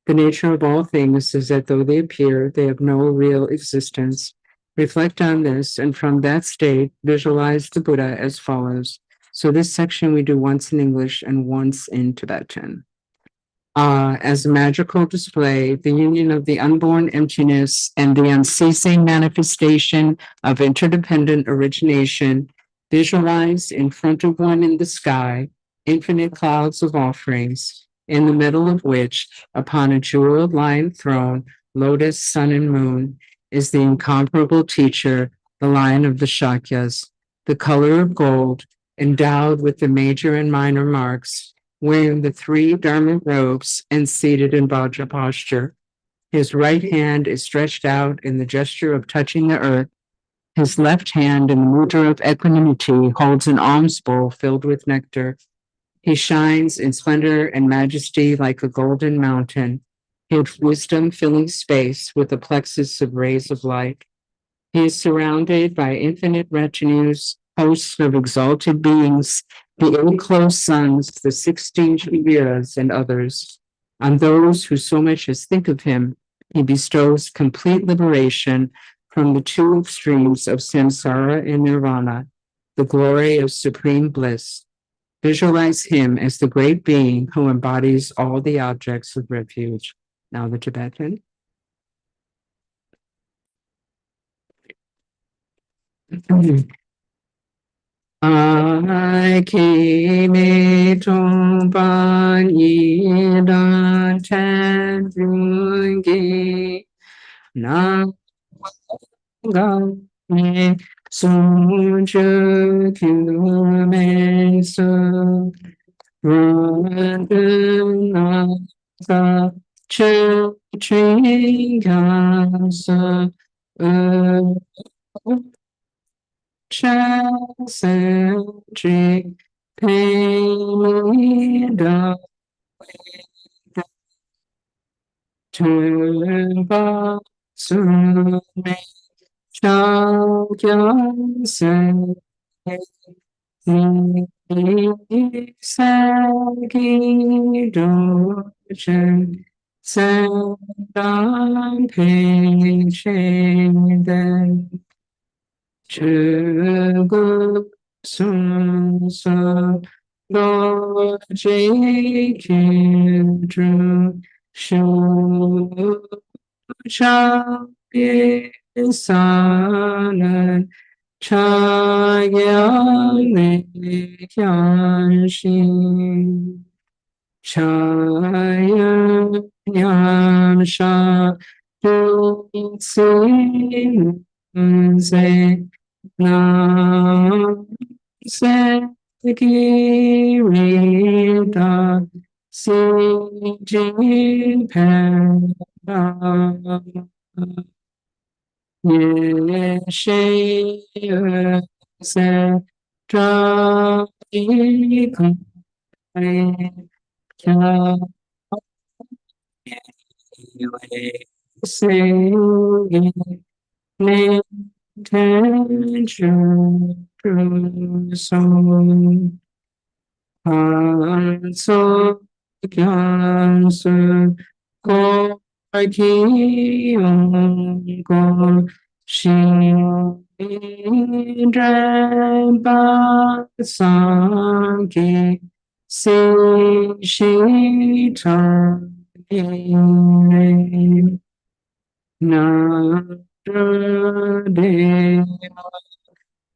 The nature of all things is that though they appear, they have no real existence. Reflect on this, and from that state, visualize the Buddha as follows. So this section we do once in English and once in Tibetan. As a magical display, the union of the unborn emptiness and the unceasing manifestation of interdependent origination, visualize in front of one in the sky, infinite clouds of offerings, in the middle of which, upon a jeweled lion throne, lotus, sun, and moon, is the incomparable teacher, the lion of the Shakyas, the color of gold, endowed with the major and minor marks, wearing the 3 Dharma robes and seated in Vajra posture. His right hand is stretched out in the gesture of touching the earth. His left hand, in the mudra of equanimity, holds an alms bowl filled with nectar. He shines in splendor and majesty like a golden mountain, his wisdom filling space with a plexus of rays of light. He is surrounded by infinite retinues, hosts of exalted beings, the 8 close sons, the 16 Shiviras, and others. On those who so much as think of him, he bestows complete liberation from the 2 extremes of samsara and nirvana, the glory of supreme bliss. Visualize him as the great being who embodies all the objects of refuge. Now the Tibetan. I came to ban yi dan chan rungi na ga me sun chu kyu me su run na sa chu ching ga sa Chansanji Pamida Turba Sume Shakyan Sen Sagi Dochen Sandam Pinchen Chugu Sun Sun Do Ji Kindru Shu Chaya Sanan Chaya Kyanshin Chaya Nyamsha Tutsi Nze Nam Se Kirita Si Jin Pen Ye She Se Tra I Kung Kya Say Ne Tension Song So Kyansu Ko Ki Go Shin Dran Sanki Si Shi Tan Na De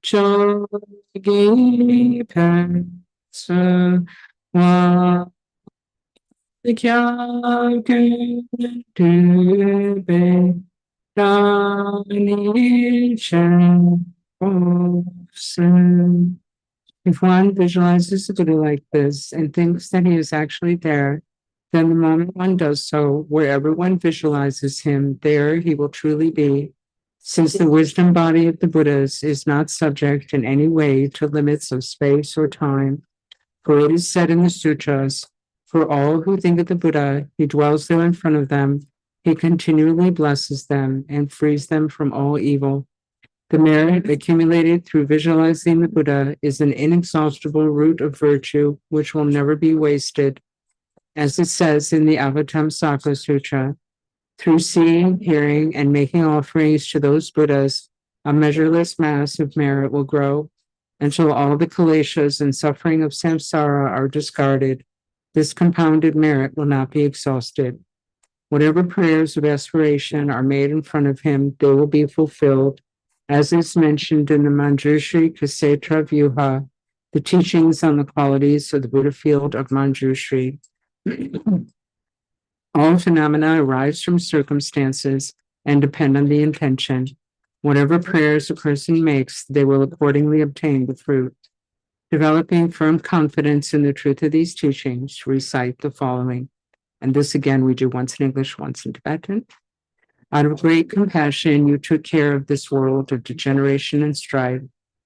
Chogi Pen Sa Wa Kya Ke Be Dani Chen Osen. If one visualizes the Buddha like this and thinks that he is actually there, then the moment one does so, wherever one visualizes him, there he will truly be. Since the wisdom body of the Buddhas is not subject in any way to limits of space or time, for it is said in the sutras, for all who think of the Buddha, he dwells there in front of them, he continually blesses them and frees them from all evil. The merit accumulated through visualizing the Buddha is an inexhaustible root of virtue which will never be wasted. As it says in the Avatamsaka Sutra, through seeing, hearing, and making offerings to those Buddhas, a measureless mass of merit will grow until all the kileshas and suffering of samsara are discarded. This compounded merit will not be exhausted. Whatever prayers of aspiration are made in front of him, they will be fulfilled, as is mentioned in the Manjushri Kasetra Vyuha, the teachings on the qualities of the Buddha field of Manjushri. All phenomena arise from circumstances and depend on the intention. Whatever prayers a person makes, they will accordingly obtain the fruit. Developing firm confidence in the truth of these teachings, recite the following. And this again we do once in English, once in Tibetan. Out of great compassion, you took care of this world of degeneration and strife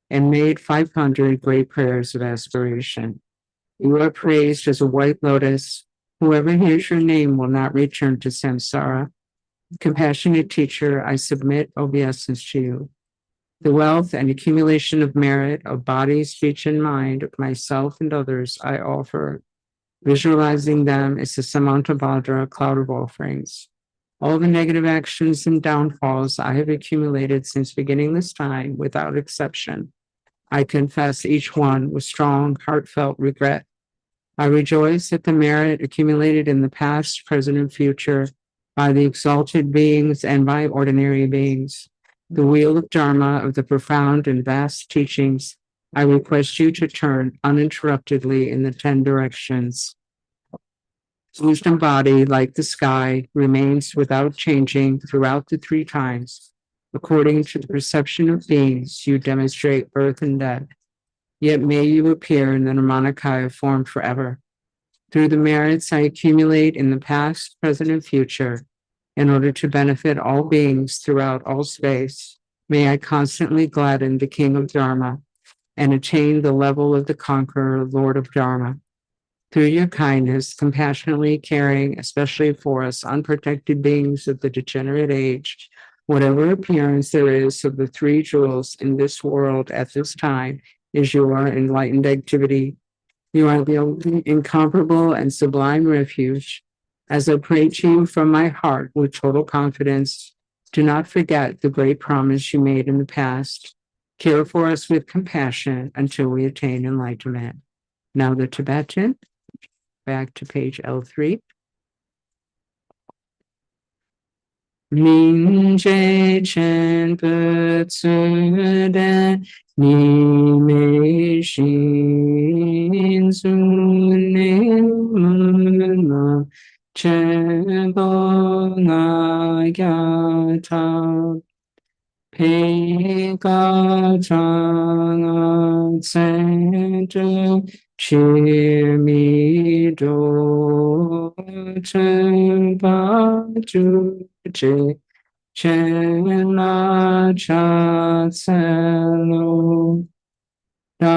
and made 500 great prayers of aspiration. You are praised as a white lotus. Whoever hears your name will not return to samsara. Compassionate teacher, I submit obeisance to you. The wealth and accumulation of merit of body, speech, and mind of myself and others I offer. Visualizing them is a Samantabhadra cloud of offerings. All the negative actions and downfalls I have accumulated since beginning this time, without exception, I confess each one with strong, heartfelt regret. I rejoice at the merit accumulated in the past, present, and future by the exalted beings and by ordinary beings. The wheel of Dharma of the profound and vast teachings, I request you to turn uninterruptedly in the 10 directions. Wisdom body, like the sky, remains without changing throughout the 3 times. According to the perception of beings, you demonstrate birth and death. Yet may you appear in the Nirmanakaya form forever. Through the merits I accumulate in the past, present, and future, in order to benefit all beings throughout all space, may I constantly gladden the King of Dharma and attain the level of the conqueror, Lord of Dharma. Through your kindness, compassionately caring, especially for us unprotected beings of the degenerate age, whatever appearance there is of the 3 jewels in this world at this time is your enlightened activity. You are the only incomparable and sublime refuge. As I pray to you from my heart with total confidence, do not forget the great promise you made in the past. Care for us with compassion until we attain enlightenment. Now the Tibetan. Back to page L3. 明觉全不自的你没心足内么全部那呀他披个长啊在这须弥多称巴主这全那cha三路大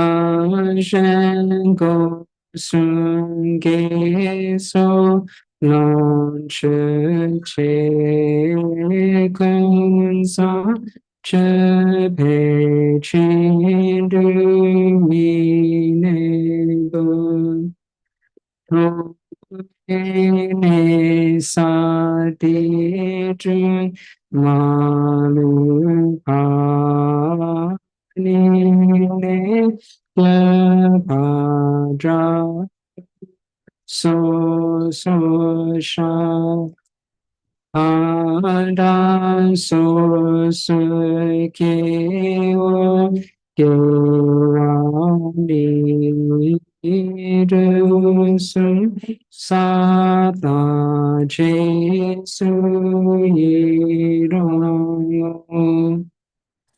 神公孙给所龙持切坤桑这培群的弥内本。ne sa di chun ma lu pa ni ne pa dra so sha da so ke o ke wa ni du sun sa ta che su yi ro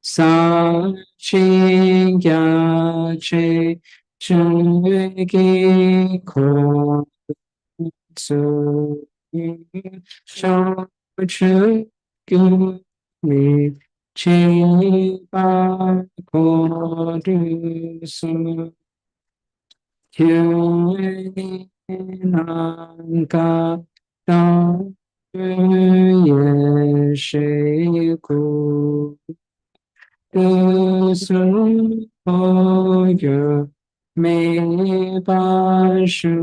sa chi ya che chu ki ko su shou chu gu mi chi ba ko du su kyu nan ka da ye shi ku du su ho yu me ba shu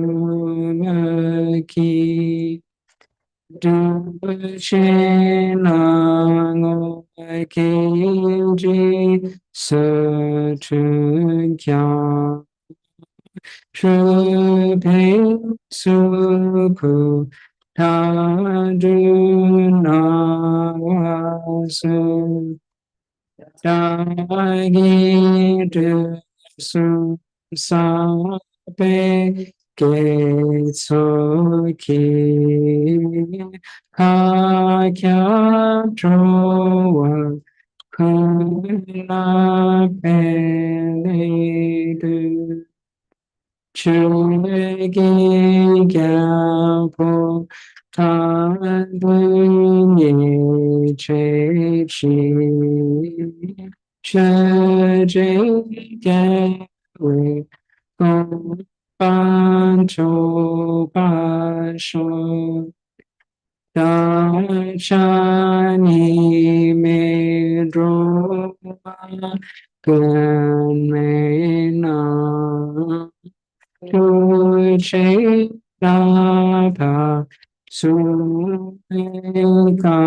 me ki du che na ngo ke ji se tu kya shu pe su ku ta du na wa su da gi du su sa pe ke so ki ha kya tro wa ku na pe le du chu gi kya po ta du ni che chi che je we gong ban cho ba sho da cha ni me dro gan me na tu che da pa su ka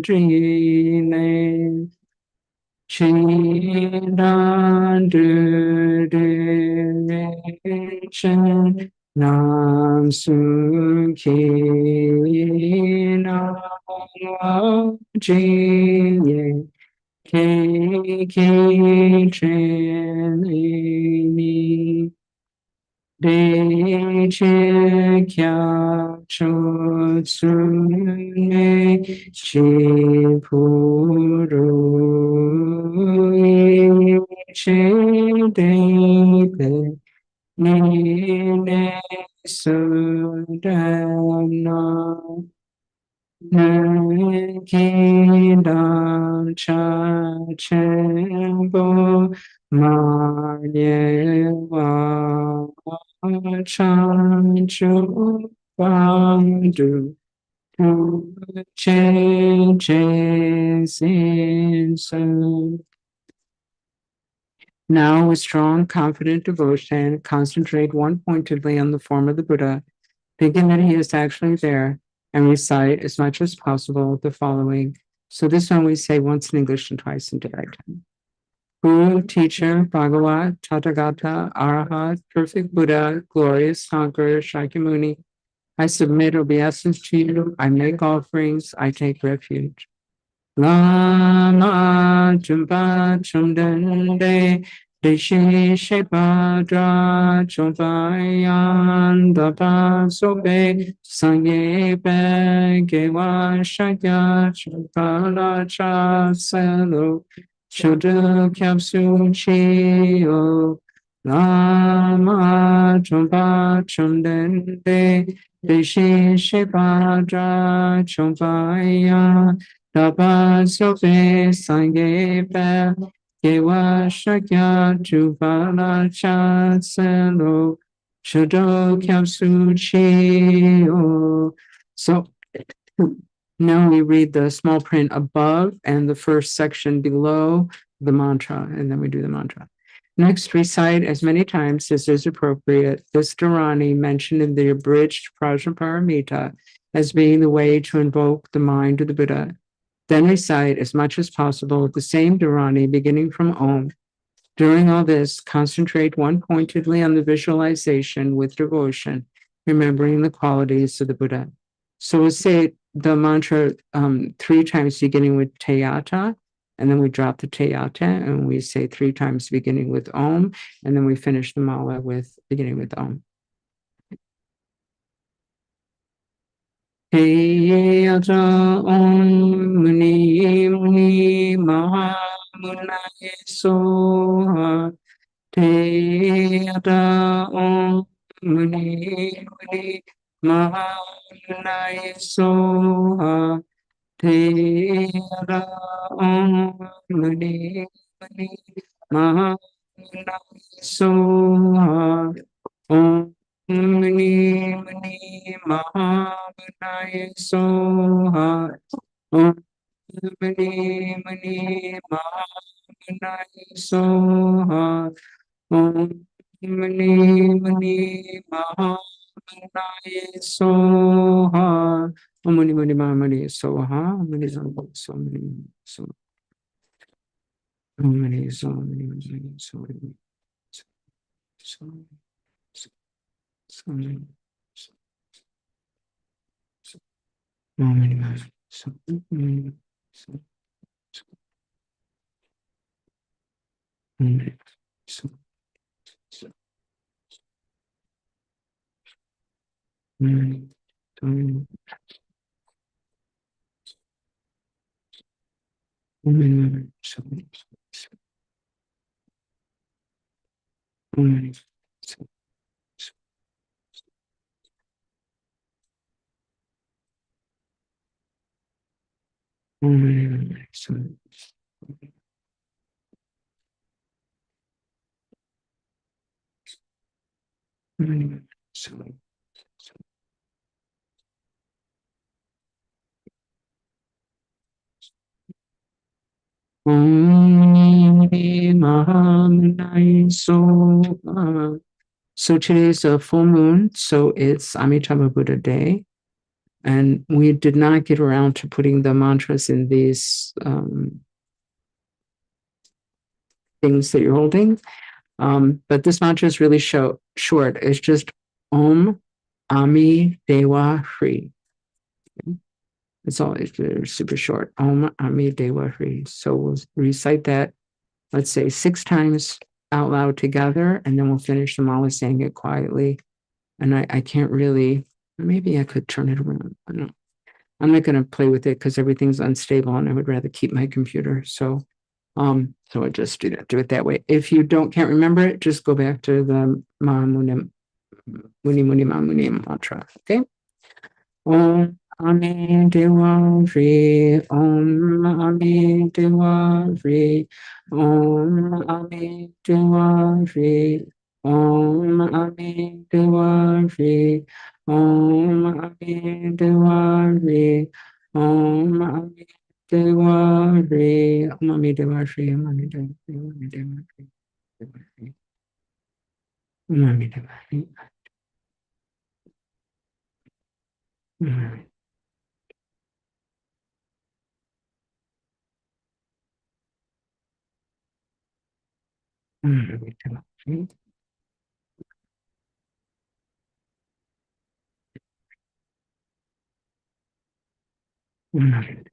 ji ne chi dan du de chen nam su ki na ji ye ke chen ni de che kya cho su ne chi pu ru che de pe ni ne su da na ki dan cha chen bo ma ye wa chan chu bang du tu che sin sun. Now, with strong, confident devotion, concentrate one pointedly on the form of the Buddha, thinking that he is actually there, and recite as much as possible the following. So this one we say once in English and twice in Tibetan. Guru, teacher, Bhagavat, Tathagata, Arahat, perfect Buddha, glorious conqueror, Shakyamuni, I submit obeisance to you. I make offerings. I take refuge. Lama Chumpa Chumdende Deshi Shepadra Chumpayan Dapa Sobe Sangye Gewa Shakya Chumpala Chaselo Shudu Kyapsu Chio Lama Chumpa Chumdende Deshi Shepadra Chumpayan Tapa sope sange pe kewa shakya chuvala chatselo shado kyapsu chi. So now we read the small print above and the first section below the mantra, and then we do the mantra. Next, recite as many times as is appropriate this Dharani mentioned in the abridged Paramita as being the way to invoke the mind of the Buddha. Then recite as much as possible the same Dharani beginning from Om. During all this, concentrate one pointedly on the visualization with devotion, remembering the qualities of the Buddha. So we'll say the mantra 3 times beginning with Teyata, and then we drop the Teyata, and we say 3 times beginning with Om, and then we finish the mala with beginning with Om. Teyata Om Muni Muni Maha Munaya Soha. Teyata Om Muni Muni Maha Munaya Soha. Teyata Om Muni Muni Maha Munaya Soha. Om Muni Muni Mahamanaya Soha. Om Muni Muni Mahamanaya Soha. Om Muni Muni Mahamanaya Soha. Om Muni Muni Mahamanaya Soha. Om Muni Muni So Muni So. Om Muni So Muni Muni So. So. So many, so many, so many, so many, so many, so many, so many, so many, so many, so many, so many. So today is a full moon, so it's Amitabha Buddha Day. And we did not get around to putting the mantras in these things that you're holding. But this mantra is really short. It's just Om Ami Dewa Hri. It's all it's super short. Om Ami Dewa Hri. So we'll recite that, let's say 6 times out loud together, and then we'll finish the mala saying it quietly. And I can't really, maybe I could turn it around. I don't know. I'm not going to play with it because everything's unstable and I would rather keep my computer. So I just do it that way. If you can't remember it, just go back to the Muni Muni Ma Muni mantra. Okay. Om Ami Dewa Hri. Om Ami Dewa Hri. Om Ami Dewa Hri. Om Ami Dewa Hri. Om Ami Dewa Hri. Om Ami Dewa Hri. Om Ami Dewa Hri. Om Ami Dewa Hri. Om Ami Dewa Hri. Om Ami Dewa Hri. Om Ami Dewa Hri. And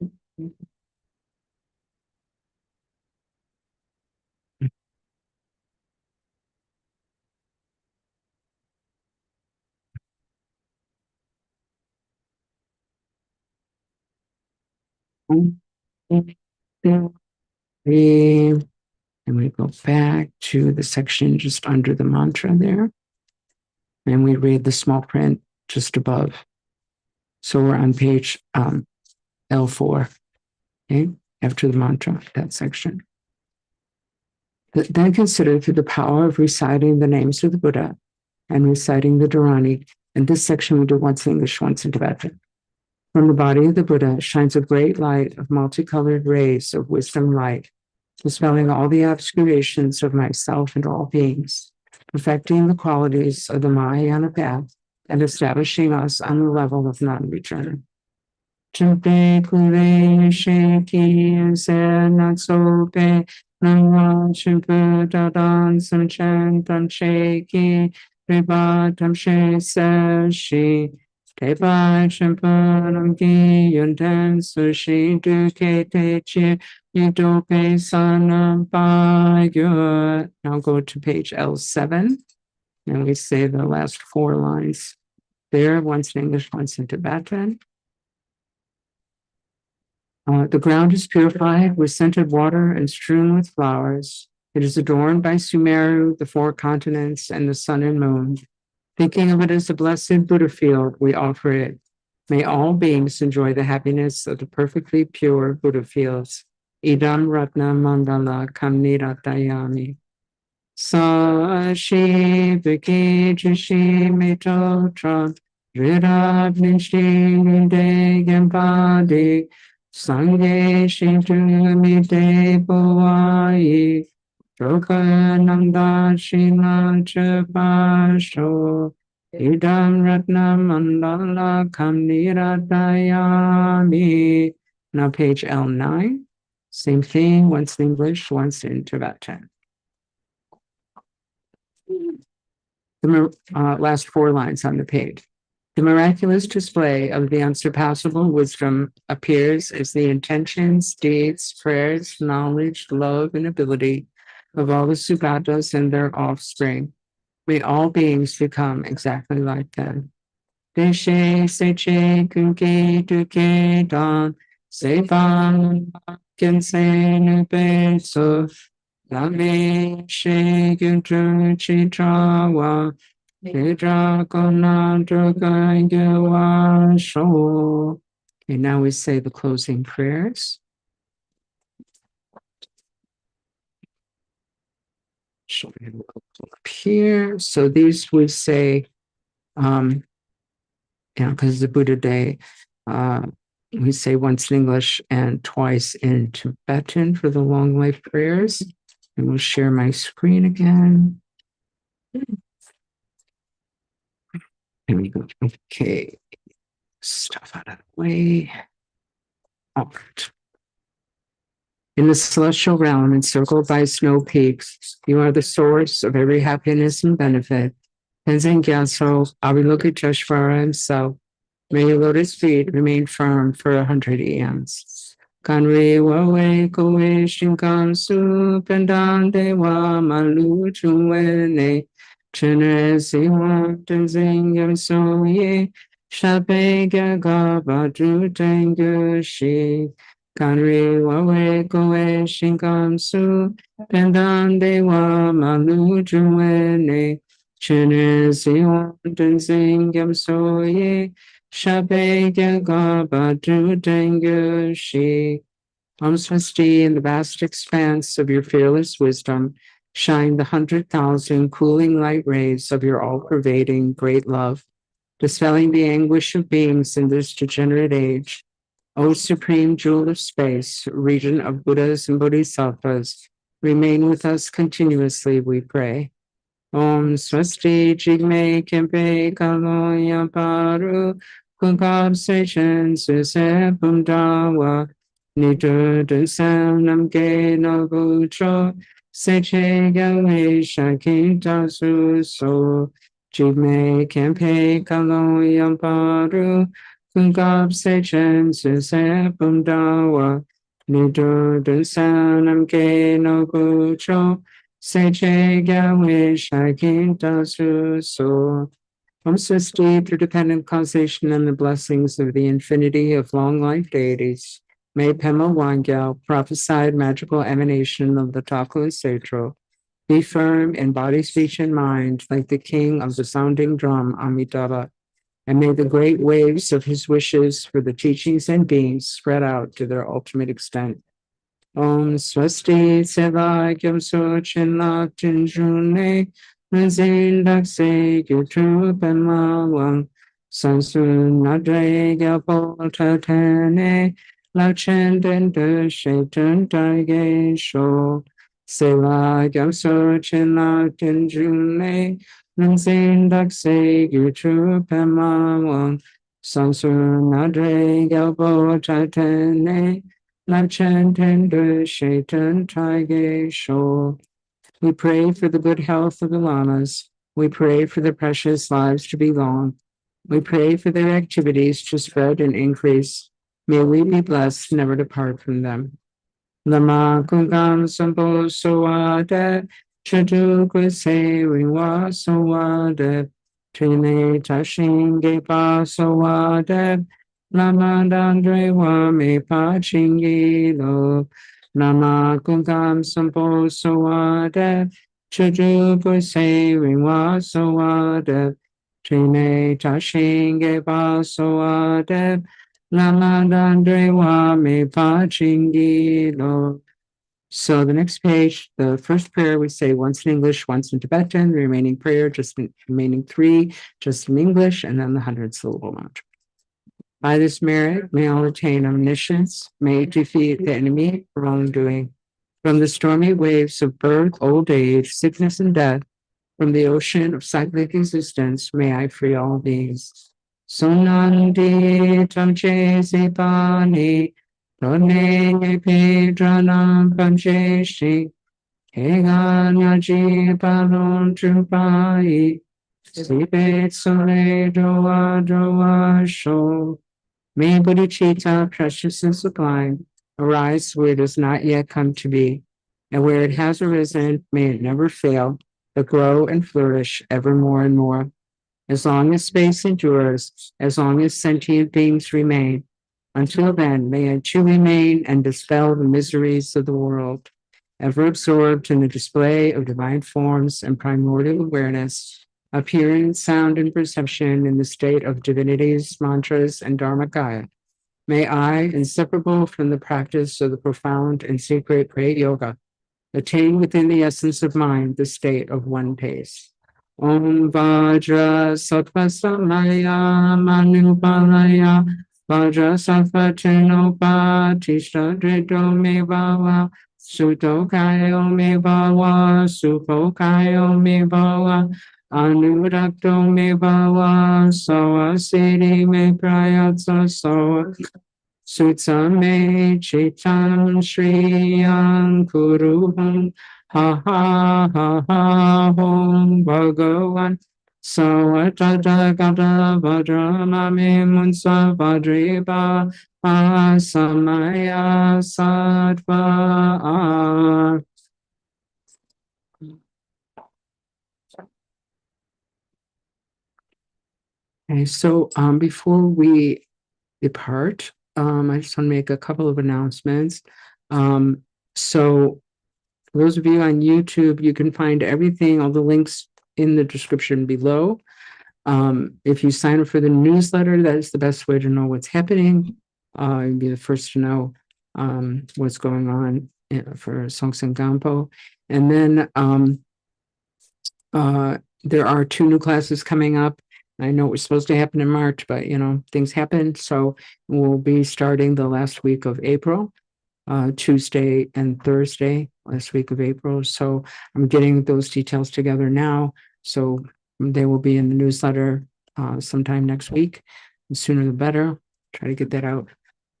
we go back to the section just under the mantra there. And we read the small print just above. So we're on page L4, okay, after the mantra, that section. Then consider through the power of reciting the names of the Buddha and reciting the Dharani. In this section, we do once in English, once in Tibetan. From the body of the Buddha shines a great light of multicolored rays of wisdom light, dispelling all the obscurations of myself and all beings, perfecting the qualities of the Mahayana path, and establishing us on the level of non-return. Chimpe kure sheki se natsope nangwa chimpe dadan samchen tam sheki riba tam she se shi teba chimpe namgi yunten sushi duke te chi yudope sanam pa yur. Now go to page L7 and we say the last 4 lines there, once in English, once in Tibetan. The ground is purified with scented water and strewn with flowers. It is adorned by Sumeru, the 4 continents, and the sun and moon. Thinking of it as a blessed Buddha field, we offer it. May all beings enjoy the happiness of the perfectly pure Buddha fields. Idam Ratna Mandala Kamniratayami. Sashi Viki Jishi Mitotra Rirab Nishti De Gempadi Sangye Shintu De Bowai Trokananda Shina Chapasho Idam Ratna Mandala Kamniratayami. Now page L9. Same thing, once in English, once in Tibetan. The last 4 lines on the page. The miraculous display of the unsurpassable wisdom appears as the intentions, deeds, prayers, knowledge, love, and ability of all the Sugatas and their offspring. May all beings become exactly like them. Deshe seche kunke duke don sepan kense nupe so lame she guntu chitrawa Hidra kona druga sho. Okay, now we say the closing prayers. So we will up here. So these we say, because the Buddha Day, we say once in English and twice in Tibetan for the long life prayers. And we'll share my screen again. Here we go. Okay. Stuff out of the way. All right. In the celestial realm, encircled by snow peaks, you are the source of every happiness and benefit. Tenzin Gyatso, Avalokiteshvara himself, may your lotus feet remain firm for 100 eons. Kanri wawe kowe shinkan su pendan dewa malu chunwene chene siwa tenzin gyatso ye shape gaga badru tengu shi. Kanri wawe kowe shinkan su pendan dewa malu chunwene chene siwa tenzin gyatso ye Shabe Gaga Badu Dengu Shi. Om Swasti, in the vast expanse of your fearless wisdom, shine the 100,000 cooling light rays of your all-pervading great love, dispelling the anguish of beings in this degenerate age. O supreme jewel of space, regent of Buddhas and Bodhisattvas, remain with us continuously, we pray. Om Swasti Jigme Kempe Kalo Yamparu Kunkab Session Suse Pundawa Nidu Dusam Namge Nogucho Seche Gawe Shakinta Suso Jigme Kempe Kalo Yamparu Kungab se chen se se pum dawa. Nido dun sanam ke no bucho. Se che gawe shakin da su so. Om Swasti, through dependent causation and the blessings of the infinity of long life deities, may Pema Wangyal, prophesied magical emanation of the Taku and Setro, be firm in body, speech, and mind, like the king of the sounding drum, Amitabha, and may the great waves of his wishes for the teachings and beings spread out to their ultimate extent. Om Swasti Sevakyam Sochin Laktin June Rinzin Dakse Gyutu Penmawang Sansun Nadre Gyapol Tatene Lachen Den De Shaitan Tage Sho Sevakyam Sochin Laktin June Rinzin Dakse Gyutu Penmawang Sansun Nadre Gyapol Tatene Tender Shaitan Taige Sho. We pray for the good health of the lamas. We pray for their precious lives to be long. We pray for their activities to spread and increase. May we be blessed never to part from them. Lama Kungam Sambo Sawade Chadu Kwese Riwa Sawade Trine Tashin Gepa Sawade Lama Dandre wa me pa chingi lo. Lama Kungam Sampo Sawade Chadu Kwese Riwa Sawade Trine Tashin Gepa Sawade Lama Dandre wa me pa chingi lo. So the next page, the first prayer we say once in English, once in Tibetan, the remaining prayer, remaining 3, just in English, and then the 100-syllable mantra. By this merit, may all attain omniscience, may defeat the enemy of wrongdoing. From the stormy waves of birth, old age, sickness, and death, from the ocean of cyclic existence, may I free all beings. Sonandi tamche sepani, Tone pedranam pancheshi, Heganaji palon trupai, Sipet sole doa sho. May bodhicitta, precious and sublime, arise where it has not yet come to be, and where it has arisen, may it never fail, but grow and flourish ever more and more. As long as space endures, as long as sentient beings remain, until then, may I too remain and dispel the miseries of the world, ever absorbed in the display of divine forms and primordial awareness, appearing sound and perception in the state of divinities, mantras, and dharmakaya. May I, inseparable from the practice of the profound and secret great yoga, attain within the essence of mind the state of one pace. Om Vajra Sattva Samaya Manupalaya Vajra Sattva Chinopa Tishta Drito Me Bhava Suto Kayo Me Bhava Supo Kayo Me Bhava Anurakto Me Bhava Sawa Siddhi Me Prayatsa Sawa Sutsame Chitam Shriyam Kuruham Ha ha ha ha hom Bhagavan Savatata Gata Vajramame Munsa Vajriba Samaya Sattva. Okay, so before we depart, I just want to make a couple of announcements. So for those of you on YouTube, you can find everything, all the links in the description below. If you sign up for the newsletter, that is the best way to know what's happening. You'll be the first to know what's going on for Songseng Gampo. And then there are 2 new classes coming up. I know it was supposed to happen in March, but things happened. So we'll be starting the last week of April, Tuesday and Thursday, last week of April. So I'm getting those details together now. So they will be in the newsletter sometime next week. The sooner the better. Try to get that out.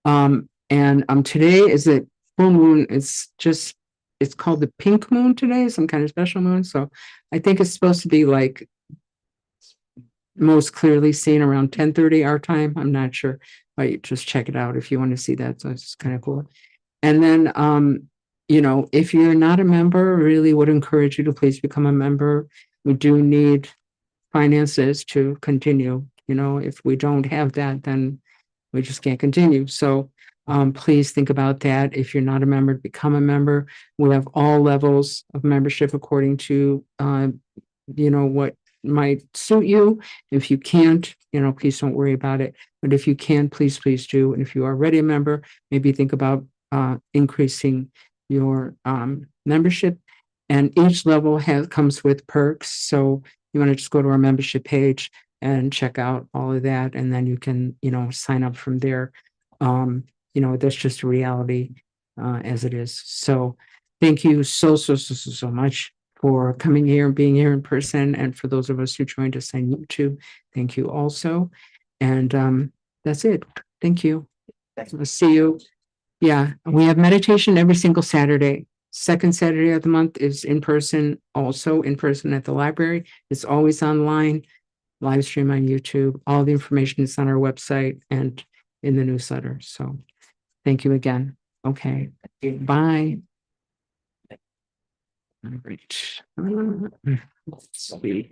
And today is a full moon. It's called the pink moon today, some kind of special moon. So I think it's supposed to be like most clearly seen around 10:30 our time. I'm not sure, but just check it out if you want to see that. So it's kind of cool. And then, you know, if you're not a member, really would encourage you to please become a member. We do need finances to continue. You know, if we don't have that, then we just can't continue. So please think about that. If you're not a member, become a member. We have all levels of membership according to, you know, what might suit you. If you can't, you know, please don't worry about it. But if you can, please do. And if you are already a member, maybe think about increasing your membership. And each level comes with perks. So you want to just go to our membership page and check out all of that. And then you can, you know, sign up from there. You know, that's just a reality as it is. So thank you so much for coming here and being here in person. And for those of us who joined us on YouTube, thank you also. And that's it. Thank you. I'll see you. Yeah, we have meditation every single Saturday. Second Saturday of the month is in person, also in person at the library. It's always online, live stream on YouTube. All the information is on our website and in the newsletter. So thank you again. Okay, bye. All right. Let's see.